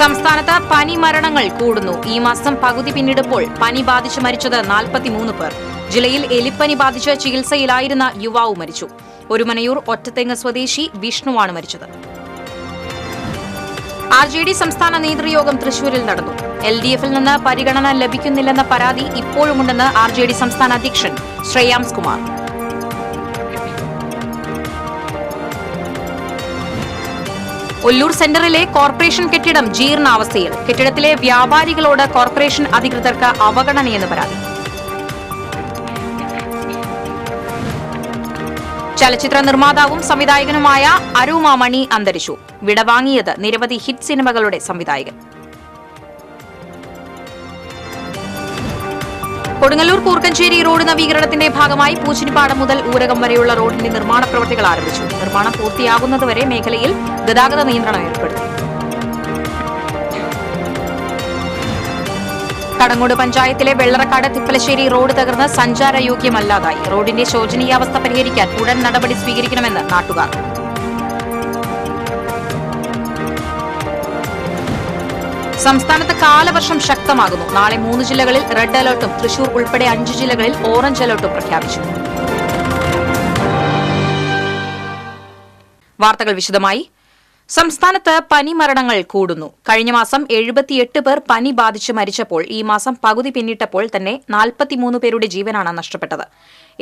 സംസ്ഥാനത്ത് പനി മരണങ്ങൾ കൂടുന്നു. ഈ മാസം പകുതി പിന്നിടുമ്പോൾ പനി ബാധിച്ച് മരിച്ചത് 43 പേർ. ജില്ലയിൽ എലിപ്പനി ബാധിച്ച് ചികിത്സയിലായിരുന്ന യുവാവ് മരിച്ചു. ഒരുമനയൂർ ഒറ്റത്തെങ്ങ് സ്വദേശി വിഷ്ണുവാണ് മരിച്ചത്. RJD സംസ്ഥാന നേതൃയോഗം തൃശൂരിൽ നടന്നു. LDF-ൽ നിന്ന് പരിഗണന ലഭിക്കുന്നില്ലെന്ന പരാതി ഇപ്പോഴുമുണ്ടെന്ന് RJD സംസ്ഥാന അധ്യക്ഷൻ ശ്രേയാംസ് കുമാർ. ഒല്ലൂർ സെന്ററിലെ കോർപ്പറേഷൻ കെട്ടിടം ജീർണാവസ്ഥയിൽ. കെട്ടിടത്തിലെ വ്യാപാരികളോട് കോർപ്പറേഷൻ അധികൃതർക്ക് അവഗണനയെന്ന് പരാതി. ചലച്ചിത്ര നിർമ്മാതാവും സംവിധായകനുമായ അരൂമ മണി അന്തരിച്ചു. വിടവാങ്ങിയത് നിരവധി ഹിറ്റ് സിനിമകളുടെ സംവിധായകൻ. കൊടുങ്ങല്ലൂർ കൂർക്കഞ്ചേരി റോഡ് നവീകരണത്തിന്റെ ഭാഗമായി പൂച്ചിനിപ്പാടം മുതൽ ഊരകം വരെയുള്ള റോഡിന്റെ നിർമ്മാണ പ്രവൃത്തികൾ ആരംഭിച്ചു. നിർമ്മാണം പൂർത്തിയാകുന്നതുവരെ മേഖലയിൽ ഗതാഗത നിയന്ത്രണം ഏർപ്പെടുത്തി. കടങ്ങോട് പഞ്ചായത്തിലെ വെള്ളറക്കാട് തിപ്പലശ്ശേരി റോഡ് തകർന്ന് സഞ്ചാരയോഗ്യമല്ലാതായി. റോഡിന്റെ ശോചനീയാവസ്ഥ പരിഹരിക്കാൻ ഉടൻ നടപടി സ്വീകരിക്കണമെന്ന് നാട്ടുകാർ. സംസ്ഥാനത്ത് കാലവർഷം ശക്തമാകുന്നു. നാളെ 3 ജില്ലകളിൽ റെഡ് അലർട്ടും തൃശൂർ ഉൾപ്പെടെ 5 ജില്ലകളിൽ ഓറഞ്ച് അലർട്ടും പ്രഖ്യാപിച്ചു. വാർത്തകൾ വിശദമായി. സംസ്ഥാനത്ത് പനി മരണങ്ങൾ കൂടുന്നു. കഴിഞ്ഞ മാസം 78 പേർ പനി ബാധിച്ച് മരിച്ചപ്പോൾ ഈ മാസം പകുതി പിന്നിട്ടപ്പോൾ തന്നെ 43 പേരുടെ ജീവനാണ് നഷ്ടപ്പെട്ടത്.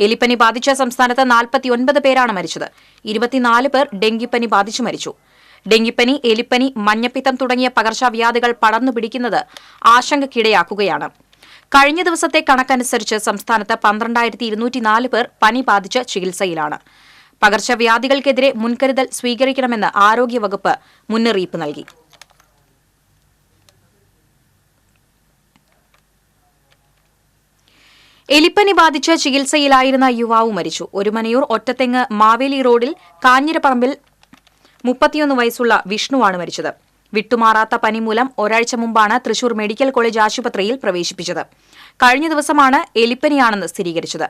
എലിപ്പനി ബാധിച്ച സംസ്ഥാനത്ത് 49 പേരാണ് മരിച്ചത്. 24 പേർ ഡെങ്കിപ്പനി ബാധിച്ചു മരിച്ചു. ഡെങ്കിപ്പനി, എലിപ്പനി, മഞ്ഞപ്പിത്തം തുടങ്ങിയ പകർച്ചവ്യാധികൾ പടർന്നു പിടിക്കുന്നത് ആശങ്കയ്ക്കിടയാക്കുകയാണ്. കഴിഞ്ഞ ദിവസത്തെ കണക്കനുസരിച്ച് സംസ്ഥാനത്ത് 12,204 പേർ പനി ബാധിച്ച് ചികിത്സയിലാണ്. പകർച്ചവ്യാധികൾക്കെതിരെ മുൻകരുതൽ സ്വീകരിക്കണമെന്ന് ആരോഗ്യവകുപ്പ് മുന്നറിയിപ്പ് നൽകി. എലിപ്പനി ബാധിച്ച് ചികിത്സയിലായിരുന്ന യുവാവ് മരിച്ചു. ഒരുമനയൂർ ഒറ്റത്തെങ്ങ് മാവേലി റോഡിൽ കാഞ്ഞിരപ്പറമ്പിൽ 31 വയസ്സുള്ള വിഷ്ണുവാണ് മരിച്ചത്. വിട്ടുമാറാത്ത പനി മൂലം ഒരാഴ്ച മുമ്പാണ് തൃശൂർ മെഡിക്കൽ കോളേജ് ആശുപത്രിയിൽ പ്രവേശിപ്പിച്ചത്. കഴിഞ്ഞ ദിവസമാണ് എലിപ്പനിയാണെന്ന് സ്ഥിരീകരിച്ചത്.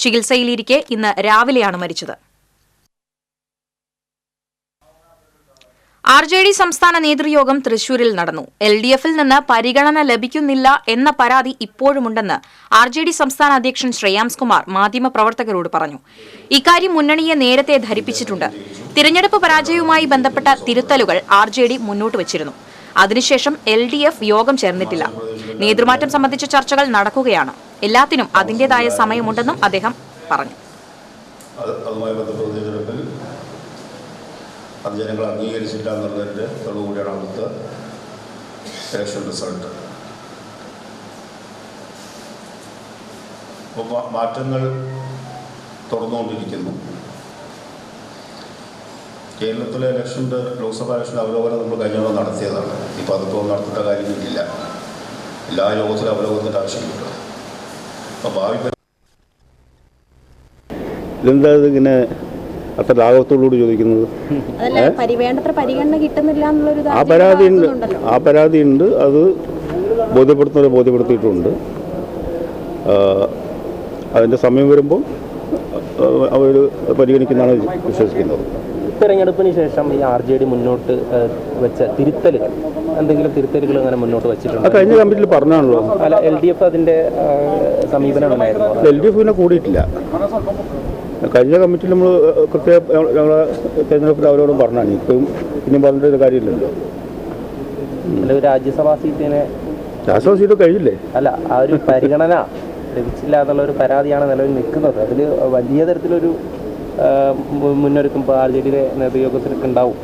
ചികിത്സയിലിരിക്കെ ഇന്ന് രാവിലെയാണ് മരിച്ചത്. RJD സംസ്ഥാന നേതൃയോഗം തൃശൂരിൽ നടന്നു. LDF-ൽ നിന്ന് പരിഗണന ലഭിക്കുന്നില്ല എന്ന പരാതി ഇപ്പോഴുമുണ്ടെന്ന് RJD സംസ്ഥാന അധ്യക്ഷൻ ശ്രേയാംസ് കുമാർ മാധ്യമപ്രവർത്തകരോട് പറഞ്ഞു. ഇക്കാര്യം മുന്നണിയെ നേരത്തെ ധരിപ്പിച്ചിട്ടുണ്ട്. തിരഞ്ഞെടുപ്പ് പരാജയവുമായി ബന്ധപ്പെട്ട തിരുത്തലുകൾ RJD മുന്നോട്ട് വച്ചിരുന്നു. അതിനുശേഷം LDF യോഗം ചേർന്നിട്ടില്ല. നേതൃമാറ്റം സംബന്ധിച്ച ചർച്ചകൾ നടക്കുകയാണ്. എല്ലാത്തിനും അതിന്റേതായ സമയമുണ്ടെന്നും അദ്ദേഹം പറഞ്ഞു. അത് ജനങ്ങൾ അംഗീകരിച്ചില്ല എന്നുള്ളതിൻ്റെ തെളിവുകൂടിയാണ് അവിടുത്തെ ഇലക്ഷൻ റിസൾട്ട്. അപ്പോൾ മാറ്റങ്ങൾ തുടർന്നുകൊണ്ടിരിക്കുന്നു. കേരളത്തിലെ ഇലക്ഷൻ്റെ ലോക്സഭാ ഇലക്ഷൻ അവലോകനം നമ്മൾ കഴിഞ്ഞ നടത്തിയതാണ്. ഇപ്പോൾ അതിപ്പോൾ നടത്തേണ്ട കാര്യങ്ങളില്ല. എല്ലാ യോഗത്തിലും അവലോകനത്തിൻ്റെ ആവശ്യമില്ല. അപ്പോൾ ഭാവി ഇതെന്താ ഇങ്ങനെ അത്ര ലാഘവത്തോടുകൂടി ചോദിക്കുന്നത്? ആ പരാതിയുണ്ട്. അത് ബോധ്യപ്പെടുത്തിയിട്ടുണ്ട്. അതിൻ്റെ സമയം വരുമ്പോൾ അവർ പരിഗണിക്കുന്നതാണ് വിശ്വസിക്കുന്നത്. തെരഞ്ഞെടുപ്പിന് ശേഷം ഈ RJD മുന്നോട്ട് വെച്ച എന്തെങ്കിലും തിരുത്തലുകൾ അങ്ങനെ മുന്നോട്ട് വെച്ചിട്ടുണ്ട്? കഴിഞ്ഞ കമ്മിറ്റിയിൽ പറഞ്ഞാണല്ലോ. അല്ല, LDF അതിൻ്റെ സമീപനം ഉണ്ടായിരുന്നു. LDF പിന്നെ കൂടിയിട്ടില്ല. കഴിഞ്ഞ കമ്മിറ്റിയിൽ നമ്മൾ കൃത്യം ഞങ്ങളെ തെരഞ്ഞെടുപ്പിൽ അവരോടും പറഞ്ഞാണ്. ഇപ്പം ഇനിയും പറഞ്ഞിട്ടൊരു കാര്യമില്ലല്ലോ. രാജ്യസഭാ സീറ്റ് കഴിഞ്ഞില്ലേ? അല്ല, ആ ഒരു പരിഗണന ലഭിച്ചില്ല എന്നുള്ളൊരു പരാതിയാണ് നിലവിൽ നിൽക്കുന്നത്. അതിൽ വലിയ തരത്തിലൊരു മുന്നൊരുക്കം RJD നേതൃയോഗത്തിനൊക്കെ ഉണ്ടാവും.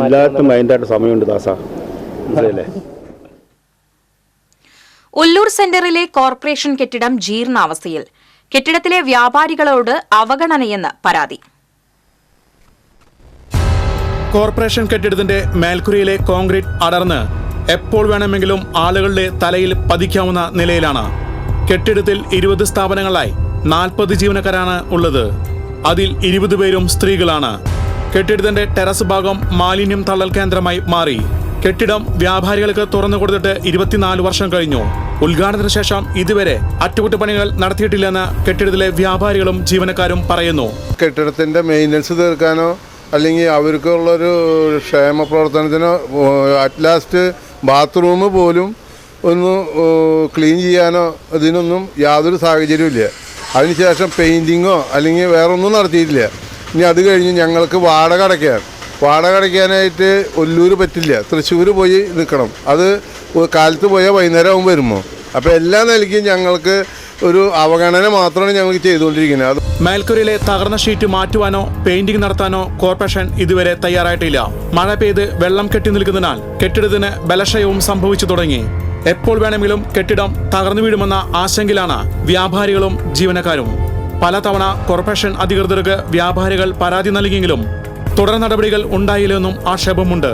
എല്ലാത്തും അതിൻ്റെ സമയമുണ്ട് ദാസാ. ഒല്ലൂർ സെന്ററിലെ കോർപ്പറേഷൻ കെട്ടിടം ജീർണാവസ്ഥയിൽ. കെട്ടിടത്തിലെ വ്യാപാരികളോട് അവഗണനയെന്ന് പരാതി. കോർപ്പറേഷൻ കെട്ടിടത്തിന്റെ മേൽക്കുരയിലെ കോൺക്രീറ്റ് അടർന്ന് എപ്പോൾ വേണമെങ്കിലും ആളുകളുടെ തലയിൽ പതിക്കാവുന്ന നിലയിലാണ്. കെട്ടിടത്തിൽ 20 സ്ഥാപനങ്ങളായി 40 ജീവനക്കാരാണ് ഉള്ളത്. അതിൽ 20 പേരും സ്ത്രീകളാണ്. കെട്ടിടത്തിന്റെ ടെറസ് ഭാഗം മാലിന്യം തള്ളൽ കേന്ദ്രമായി മാറി. കെട്ടിടം വ്യാപാരികൾക്ക് തുറന്നു കൊടുത്തിട്ട് 24 വർഷം കഴിഞ്ഞു. ഉദ്ഘാടനത്തിന് ശേഷം ഇതുവരെ അറ്റകുറ്റപ്പണികൾ നടത്തിയിട്ടില്ലെന്ന് കെട്ടിടത്തിലെ വ്യാപാരികളും ജീവനക്കാരും പറയുന്നു. കെട്ടിടത്തിന്റെ മെയിൻ്റനൻസ് തീർക്കാനോ അല്ലെങ്കിൽ അവർക്കുള്ളൊരു ക്ഷേമ പ്രവർത്തനത്തിനോ അറ്റ് ലാസ്റ്റ് ബാത്റൂം പോലും ഒന്ന് ക്ലീൻ ചെയ്യാനോ ഇതിനൊന്നും യാതൊരു സാഹചര്യമില്ല. അതിനുശേഷം പെയിൻറ്റിങ്ങോ അല്ലെങ്കിൽ വേറെ ഒന്നും നടത്തിയിട്ടില്ല. ഇനി അത് കഴിഞ്ഞ് ഞങ്ങൾക്ക് വാടക അടയ്ക്കാനായിട്ട് ഒല്ലൂർ പറ്റില്ല, തൃശ്ശൂർ പോയി നിൽക്കണം. അത് കാലത്ത് പോയാൽ വൈകുന്നേരം ആകുമ്പോൾ വരുമോ? അപ്പോൾ എല്ലാ നിലയ്ക്കും ഞങ്ങൾക്ക് ഒരു അവഗണന മാത്രമാണ് ഞങ്ങൾക്ക് ചെയ്തുകൊണ്ടിരിക്കുന്നത്. മേൽക്കൂരയിലെ തകർന്ന ഷീറ്റ് മാറ്റുവാനോ പെയിന്റിംഗ് നടത്താനോ കോർപ്പറേഷൻ ഇതുവരെ തയ്യാറായിട്ടില്ല. മഴ പെയ്ത് വെള്ളം കെട്ടി നിൽക്കുന്നതിനാൽ കെട്ടിടത്തിന് ബലക്ഷയവും സംഭവിച്ചു തുടങ്ങി. എപ്പോൾ വേണമെങ്കിലും കെട്ടിടം തകർന്നു വീഴുമെന്ന ആശങ്കയിലാണ് വ്യാപാരികളും ജീവനക്കാരും. പലതവണ കോർപ്പറേഷൻ അധികൃതർക്ക് വ്യാപാരികൾ പരാതി നൽകിയെങ്കിലും തുടർ നടപടികൾ ഉണ്ടായില്ലെന്നും ആക്ഷേപമുണ്ട്.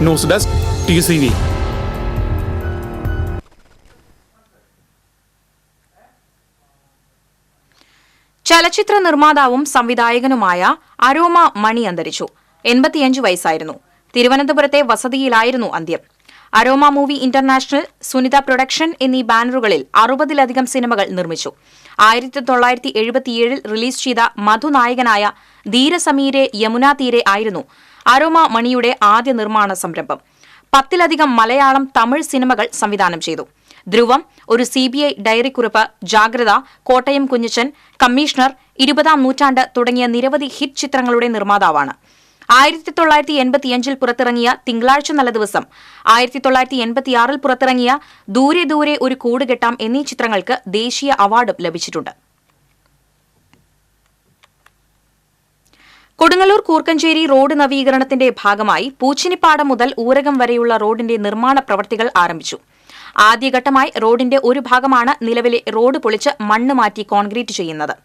News desk TCV. ചലച്ചിത്ര നിർമ്മാതാവും സംവിധായകനുമായ അരോമ മണി അന്തരിച്ചു. 85 വയസ്സായിരുന്നു. തിരുവനന്തപുരത്തെ വസതിയിലായിരുന്നു അന്ത്യം. Aroma Movie International, Sunitha Production എന്നീ ബാനറുകളിൽ 60-ലധികം സിനിമകൾ നിർമ്മിച്ചു. 1977 റിലീസ് ചെയ്ത മധുനായകനായ ധീരസമീരെ യമുനാ തീരെ ആയിരുന്നു അരോമ മണിയുടെ ആദ്യ നിർമ്മാണ സംരംഭം. 10-ലധികം മലയാളം, തമിഴ് സിനിമകൾ സംവിധാനം ചെയ്തു. ധ്രുവം, ഒരു CBI ഡയറിക്കുറിപ്പ്, ജാഗ്രത, കോട്ടയം കുഞ്ഞച്ചൻ, കമ്മീഷണർ, 20-ാം നൂറ്റാണ്ട് തുടങ്ങിയ നിരവധി ഹിറ്റ് ചിത്രങ്ങളുടെ നിർമ്മാതാവാണ്. 1985 പുറത്തിറങ്ങിയ തിങ്കളാഴ്ച നല്ല ദിവസം, 1986 പുറത്തിറങ്ങിയ ദൂരെ ദൂരെ ഒരു കൂടുകെട്ടാം എന്നീ ചിത്രങ്ങൾക്ക് ദേശീയ അവാർഡും ലഭിച്ചിട്ടുണ്ട്. കൊടുങ്ങല്ലൂർ കൂർക്കഞ്ചേരി റോഡ് നവീകരണത്തിന്റെ ഭാഗമായി പൂച്ചിനിപ്പാടം മുതൽ ഊരകം വരെയുള്ള റോഡിന്റെ നിർമ്മാണ പ്രവൃത്തികൾ ആരംഭിച്ചു. ആദ്യഘട്ടമായി റോഡിന്റെ ഒരു ഭാഗമാണ് നിലവിലെ റോഡ് പൊളിച്ച് മണ്ണ് മാറ്റി കോൺക്രീറ്റ് ചെയ്യുന്നത്.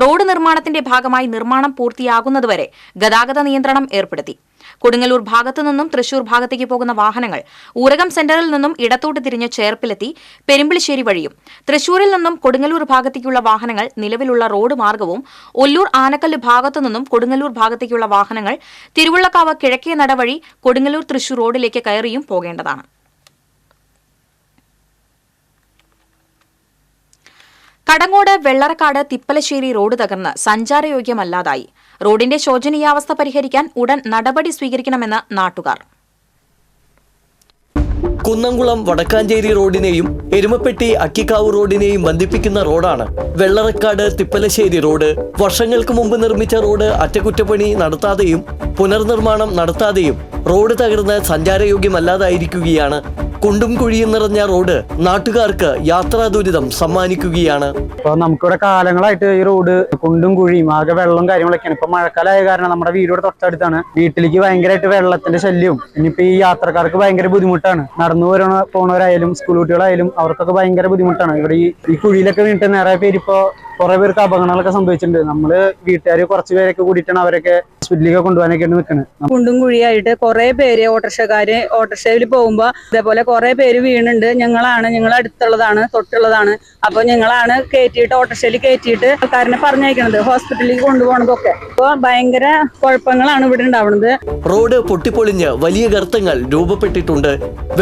റോഡ് നിർമ്മാണത്തിന്റെ ഭാഗമായി നിർമ്മാണം പൂർത്തിയാകുന്നതുവരെ ഗതാഗത നിയന്ത്രണം ഏർപ്പെടുത്തി. കൊടുങ്ങല്ലൂർ ഭാഗത്തു നിന്നും തൃശൂർ ഭാഗത്തേക്ക് പോകുന്ന വാഹനങ്ങൾ ഊരകം സെന്ററിൽ നിന്നും ഇടത്തോട്ട് തിരിഞ്ഞ് ചേർപ്പിലെത്തി പെരുമ്പിളിശ്ശേരി വഴിയും, തൃശൂരിൽ നിന്നും കൊടുങ്ങല്ലൂർ ഭാഗത്തേക്കുള്ള വാഹനങ്ങൾ നിലവിലുള്ള റോഡ് മാർഗവും, ഒല്ലൂർ ആനക്കല്ല് ഭാഗത്തു നിന്നും കൊടുങ്ങല്ലൂർ ഭാഗത്തേക്കുള്ള വാഹനങ്ങൾ തിരുവുള്ളക്കാവ് കിഴക്കേ നട വഴി കൊടുങ്ങല്ലൂർ തൃശൂർ റോഡിലേക്ക് കയറിയും പോകേണ്ടതാണ്. കടങ്ങോട് വെള്ളറക്കാട് തിപ്പലശ്ശേരി റോഡ് തകർന്ന് സഞ്ചാരയോഗ്യമല്ലാതായി. റോഡിന്റെ ശോചനീയാവസ്ഥ പരിഹരിക്കാൻ ഉടൻ നടപടി സ്വീകരിക്കണമെന്ന് നാട്ടുകാർ. കുന്നംകുളം വടക്കാഞ്ചേരി റോഡിനെയും എരുമപ്പെട്ടി അക്കിക്കാവ് റോഡിനെയും ബന്ധിപ്പിക്കുന്ന റോഡാണ് വെള്ളറക്കാട് തിപ്പലശ്ശേരി റോഡ്. വർഷങ്ങൾക്ക് മുമ്പ് നിർമ്മിച്ച റോഡ് അറ്റകുറ്റപ്പണി നടത്താതെയും പുനർനിർമ്മാണം നടത്താതെയും റോഡ് തകർന്ന് സഞ്ചാരയോഗ്യമല്ലാതായിരിക്കുകയാണ്. കുണ്ടും കുഴിയും നിറഞ്ഞ റോഡ് നാട്ടുകാർക്ക് യാത്രാ ദുരിതം സമ്മാനിക്കുകയാണ്. ഇപ്പൊ നമുക്കിവിടെ കാലങ്ങളായിട്ട് ഈ റോഡ് കുണ്ടും കുഴിയും ആകെ വെള്ളവും കാര്യങ്ങളൊക്കെയാണ്. ഇപ്പൊ മഴക്കാലമായ കാരണം നമ്മുടെ വീടിവിടെ തൊട്ടടുത്താണ്. വീട്ടിലേക്ക് ഭയങ്കരമായിട്ട് വെള്ളത്തിന്റെ ശല്യവും, ഇനിയിപ്പോ ഈ യാത്രക്കാർക്ക് ഭയങ്കര ബുദ്ധിമുട്ടാണ്. നടന്നു പോണവരായാലും സ്കൂൾ കുട്ടികളായാലും അവർക്കൊക്കെ ഭയങ്കര ബുദ്ധിമുട്ടാണ്. ഇവിടെ ഈ കുഴിയിലൊക്കെ വീണിട്ട് നിറയെ പേര് ഇപ്പൊ കുറെ പേർക്ക് അപകടങ്ങളൊക്കെ സംഭവിച്ചിട്ടുണ്ട്. നമ്മള് വീട്ടുകാർ കുറച്ച് പേരൊക്കെ കൂടിയിട്ടാണ് അവരൊക്കെ ഹോസ്പിറ്റലിലേക്ക് കൊണ്ടുപോകാനൊക്കെ നിൽക്കുന്നത്. കുണ്ടും കുഴിയായിട്ട് കുറെ പേര് ഓട്ടോറിക്ഷയിൽ പോകുമ്പോ ഇതേപോലെ കുറെ പേര് വീണുണ്ട്. ഞങ്ങൾ അടുത്തുള്ളതാണ്, തൊട്ടുള്ളതാണ്. അപ്പൊ ഞങ്ങളാണ് ഓട്ടോറിക്ഷയിൽ കയറ്റിയിട്ട് ആൾക്കാരനെ പറഞ്ഞയക്കണത്, ഹോസ്പിറ്റലിലേക്ക് കൊണ്ടുപോകണതൊക്കെ. അപ്പൊ ഭയങ്കര കുഴപ്പങ്ങളാണ് ഇവിടെ ഉണ്ടാവുന്നത്. റോഡ് പൊട്ടിപ്പൊളിഞ്ഞ് വലിയ ഗർത്തങ്ങൾ രൂപപ്പെട്ടിട്ടുണ്ട്.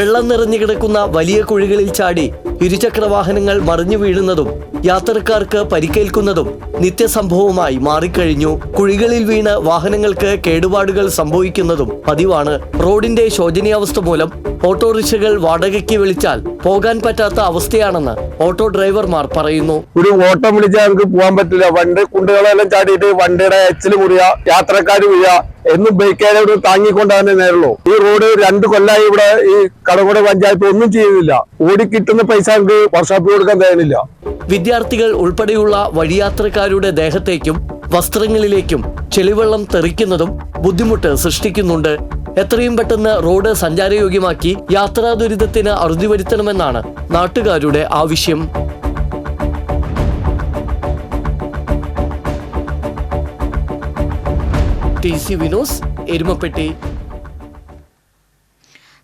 വെള്ളം നിറഞ്ഞു കിടക്കുന്ന വലിയ കുഴികളിൽ ചാടി ഇരുചക്ര വാഹനങ്ങൾ മറിഞ്ഞു വീഴുന്നതും യാത്രക്കാർക്ക് പരിക്കേൽക്കുന്നതും നിത്യസംഭവമായി മാറിക്കഴിഞ്ഞു. കുഴികളിൽ വീണ് വാഹനങ്ങൾക്ക് കേടുപാടുകൾ സംഭവിക്കുന്നതും പതിവാണ്. റോഡിന്റെ ശോചനീയാവസ്ഥ മൂലം ഓട്ടോറിക്ഷകൾ വാടകയ്ക്ക് വിളിച്ചാൽ പോകാൻ പറ്റാത്ത അവസ്ഥയാണെന്ന് ഓട്ടോ ഡ്രൈവർമാർ പറയുന്നു. ഒരു ഓട്ടം വിളിച്ചാൽ നമുക്ക് പോകാൻ പറ്റില്ല. കുണ്ടുകളെല്ലാം ചാടിയിട്ട് വണ്ടിയുടെ എച്ചില് മുറിയ, യാത്രക്കാർ വീഴ, എന്നും ബൈക്കാരെ താങ്ങിക്കൊണ്ടാണ് നേരുള്ളൂ. ഈ റോഡ് 2 കൊല്ലമായി ഇവിടെ ഈ കടകോട് പഞ്ചായത്ത് ഒന്നും ചെയ്യുന്നില്ല. ഓടിക്കിട്ടുന്ന പൈസ നമുക്ക് വർഷാപ്പ് കൊടുക്കാൻ തയ്യാറില്ല. വിദ്യാർത്ഥികൾ ഉൾപ്പെടെയുള്ള വഴിയാത്രക്കാരുടെ ദേഹത്തേക്കും വസ്ത്രങ്ങളിലേക്കും ചെളിവെള്ളം തെറിക്കുന്നതും ബുദ്ധിമുട്ട് സൃഷ്ടിക്കുന്നുണ്ട്. എത്രയും പെട്ടെന്ന് റോഡ് സഞ്ചാരയോഗ്യമാക്കി യാത്രാ ദുരിതത്തിന് അറുതി വരുത്തണമെന്നാണ് നാട്ടുകാരുടെ ആവശ്യം. TCV News, Erumapetty.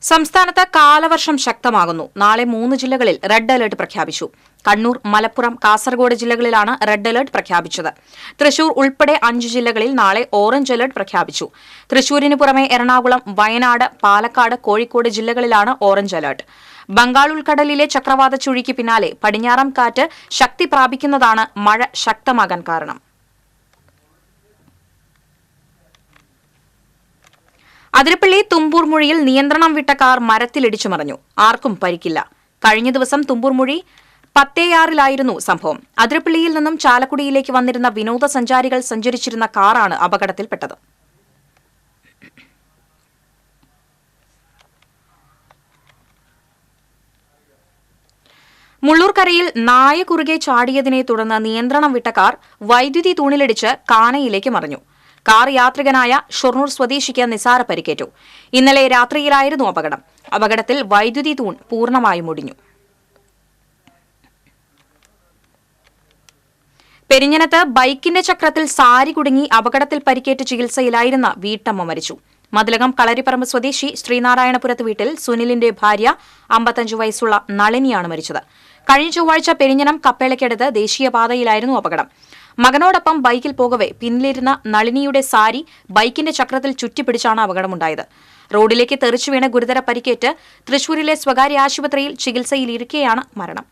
സംസ്ഥാനത്ത് കാലവർഷം ശക്തമാകുന്നു. നാളെ 3 ജില്ലകളിൽ റെഡ് അലർട്ട് പ്രഖ്യാപിച്ചു. കണ്ണൂർ, മലപ്പുറം, കാസർഗോഡ് ജില്ലകളിലാണ് റെഡ് അലർട്ട് പ്രഖ്യാപിച്ചത്. തൃശൂർ ഉൾപ്പെടെ 5 ജില്ലകളിൽ നാളെ ഓറഞ്ച് അലർട്ട് പ്രഖ്യാപിച്ചു. തൃശൂരിന് പുറമെ എറണാകുളം, വയനാട്, പാലക്കാട്, കോഴിക്കോട് ജില്ലകളിലാണ് ഓറഞ്ച് അലർട്ട്. ബംഗാൾ ഉൾക്കടലിലെ ചക്രവാത ചുഴിക്ക് പിന്നാലെ പടിഞ്ഞാറൻ കാറ്റ് ശക്തി പ്രാപിക്കുന്നതാണ് മഴ ശക്തമാകാൻ കാരണം. അതിരപ്പള്ളി തുമ്പൂർമുഴിയിൽ നിയന്ത്രണം വിട്ട കാർ മരത്തിലിടിച്ചു മറിഞ്ഞു. ആർക്കും പരിക്കില്ല. കഴിഞ്ഞ ദിവസം തുമ്പൂർമുഴി 10-6 സംഭവം. അതിരപ്പള്ളിയിൽ നിന്നും ചാലക്കുടിയിലേക്ക് വന്നിരുന്ന വിനോദസഞ്ചാരികൾ സഞ്ചരിച്ചിരുന്ന കാറാണ് അപകടത്തിൽപ്പെട്ടത്. മുള്ളൂർക്കരയിൽ നായ കുറുകെ ചാടിയതിനെ തുടർന്ന് നിയന്ത്രണം വിട്ട കാർ വൈദ്യുതി തൂണിലിടിച്ച് കാനയിലേക്ക് മറിഞ്ഞു. കാർ യാത്രികനായ ഷൊർണൂർ സ്വദേശിക്ക് നിസാര പരിക്കേറ്റു. ഇന്നലെ രാത്രിയിലായിരുന്നു അപകടം. അപകടത്തിൽ വൈദ്യുതി തൂൺ പൂർണ്ണമായും ഒടിഞ്ഞു. പെരിഞ്ഞനത്ത് ബൈക്കിന്റെ ചക്രത്തിൽ സാരി കുടുങ്ങി അപകടത്തിൽ പരിക്കേറ്റ് ചികിത്സയിലായിരുന്ന വീട്ടമ്മ മരിച്ചു. മതിലകം കളരിപ്പറമ്പ് സ്വദേശി ശ്രീനാരായണപുരത്ത് വീട്ടിൽ സുനിലിന്റെ ഭാര്യ 55 വയസ്സുള്ള നളിനിയാണ് മരിച്ചത്. കഴിഞ്ഞ ചൊവ്വാഴ്ച പെരിഞ്ഞനം കപ്പേളയ്ക്കടുത്ത് ദേശീയപാതയിലായിരുന്നു അപകടം. മകനോടൊപ്പം ബൈക്കിൽ പോകവെ പിന്നിലിരുന്ന നളിനിയുടെ സാരി ബൈക്കിന്റെ ചക്രത്തിൽ ചുറ്റിപ്പിടിച്ചാണ് അപകടമുണ്ടായത്. റോഡിലേക്ക് തെറിച്ചു വീണ് ഗുരുതര പരിക്കേറ്റ് തൃശൂരിലെ സ്വകാര്യ ആശുപത്രിയിൽ ചികിത്സയിലിരിക്കെയാണ് മരണം.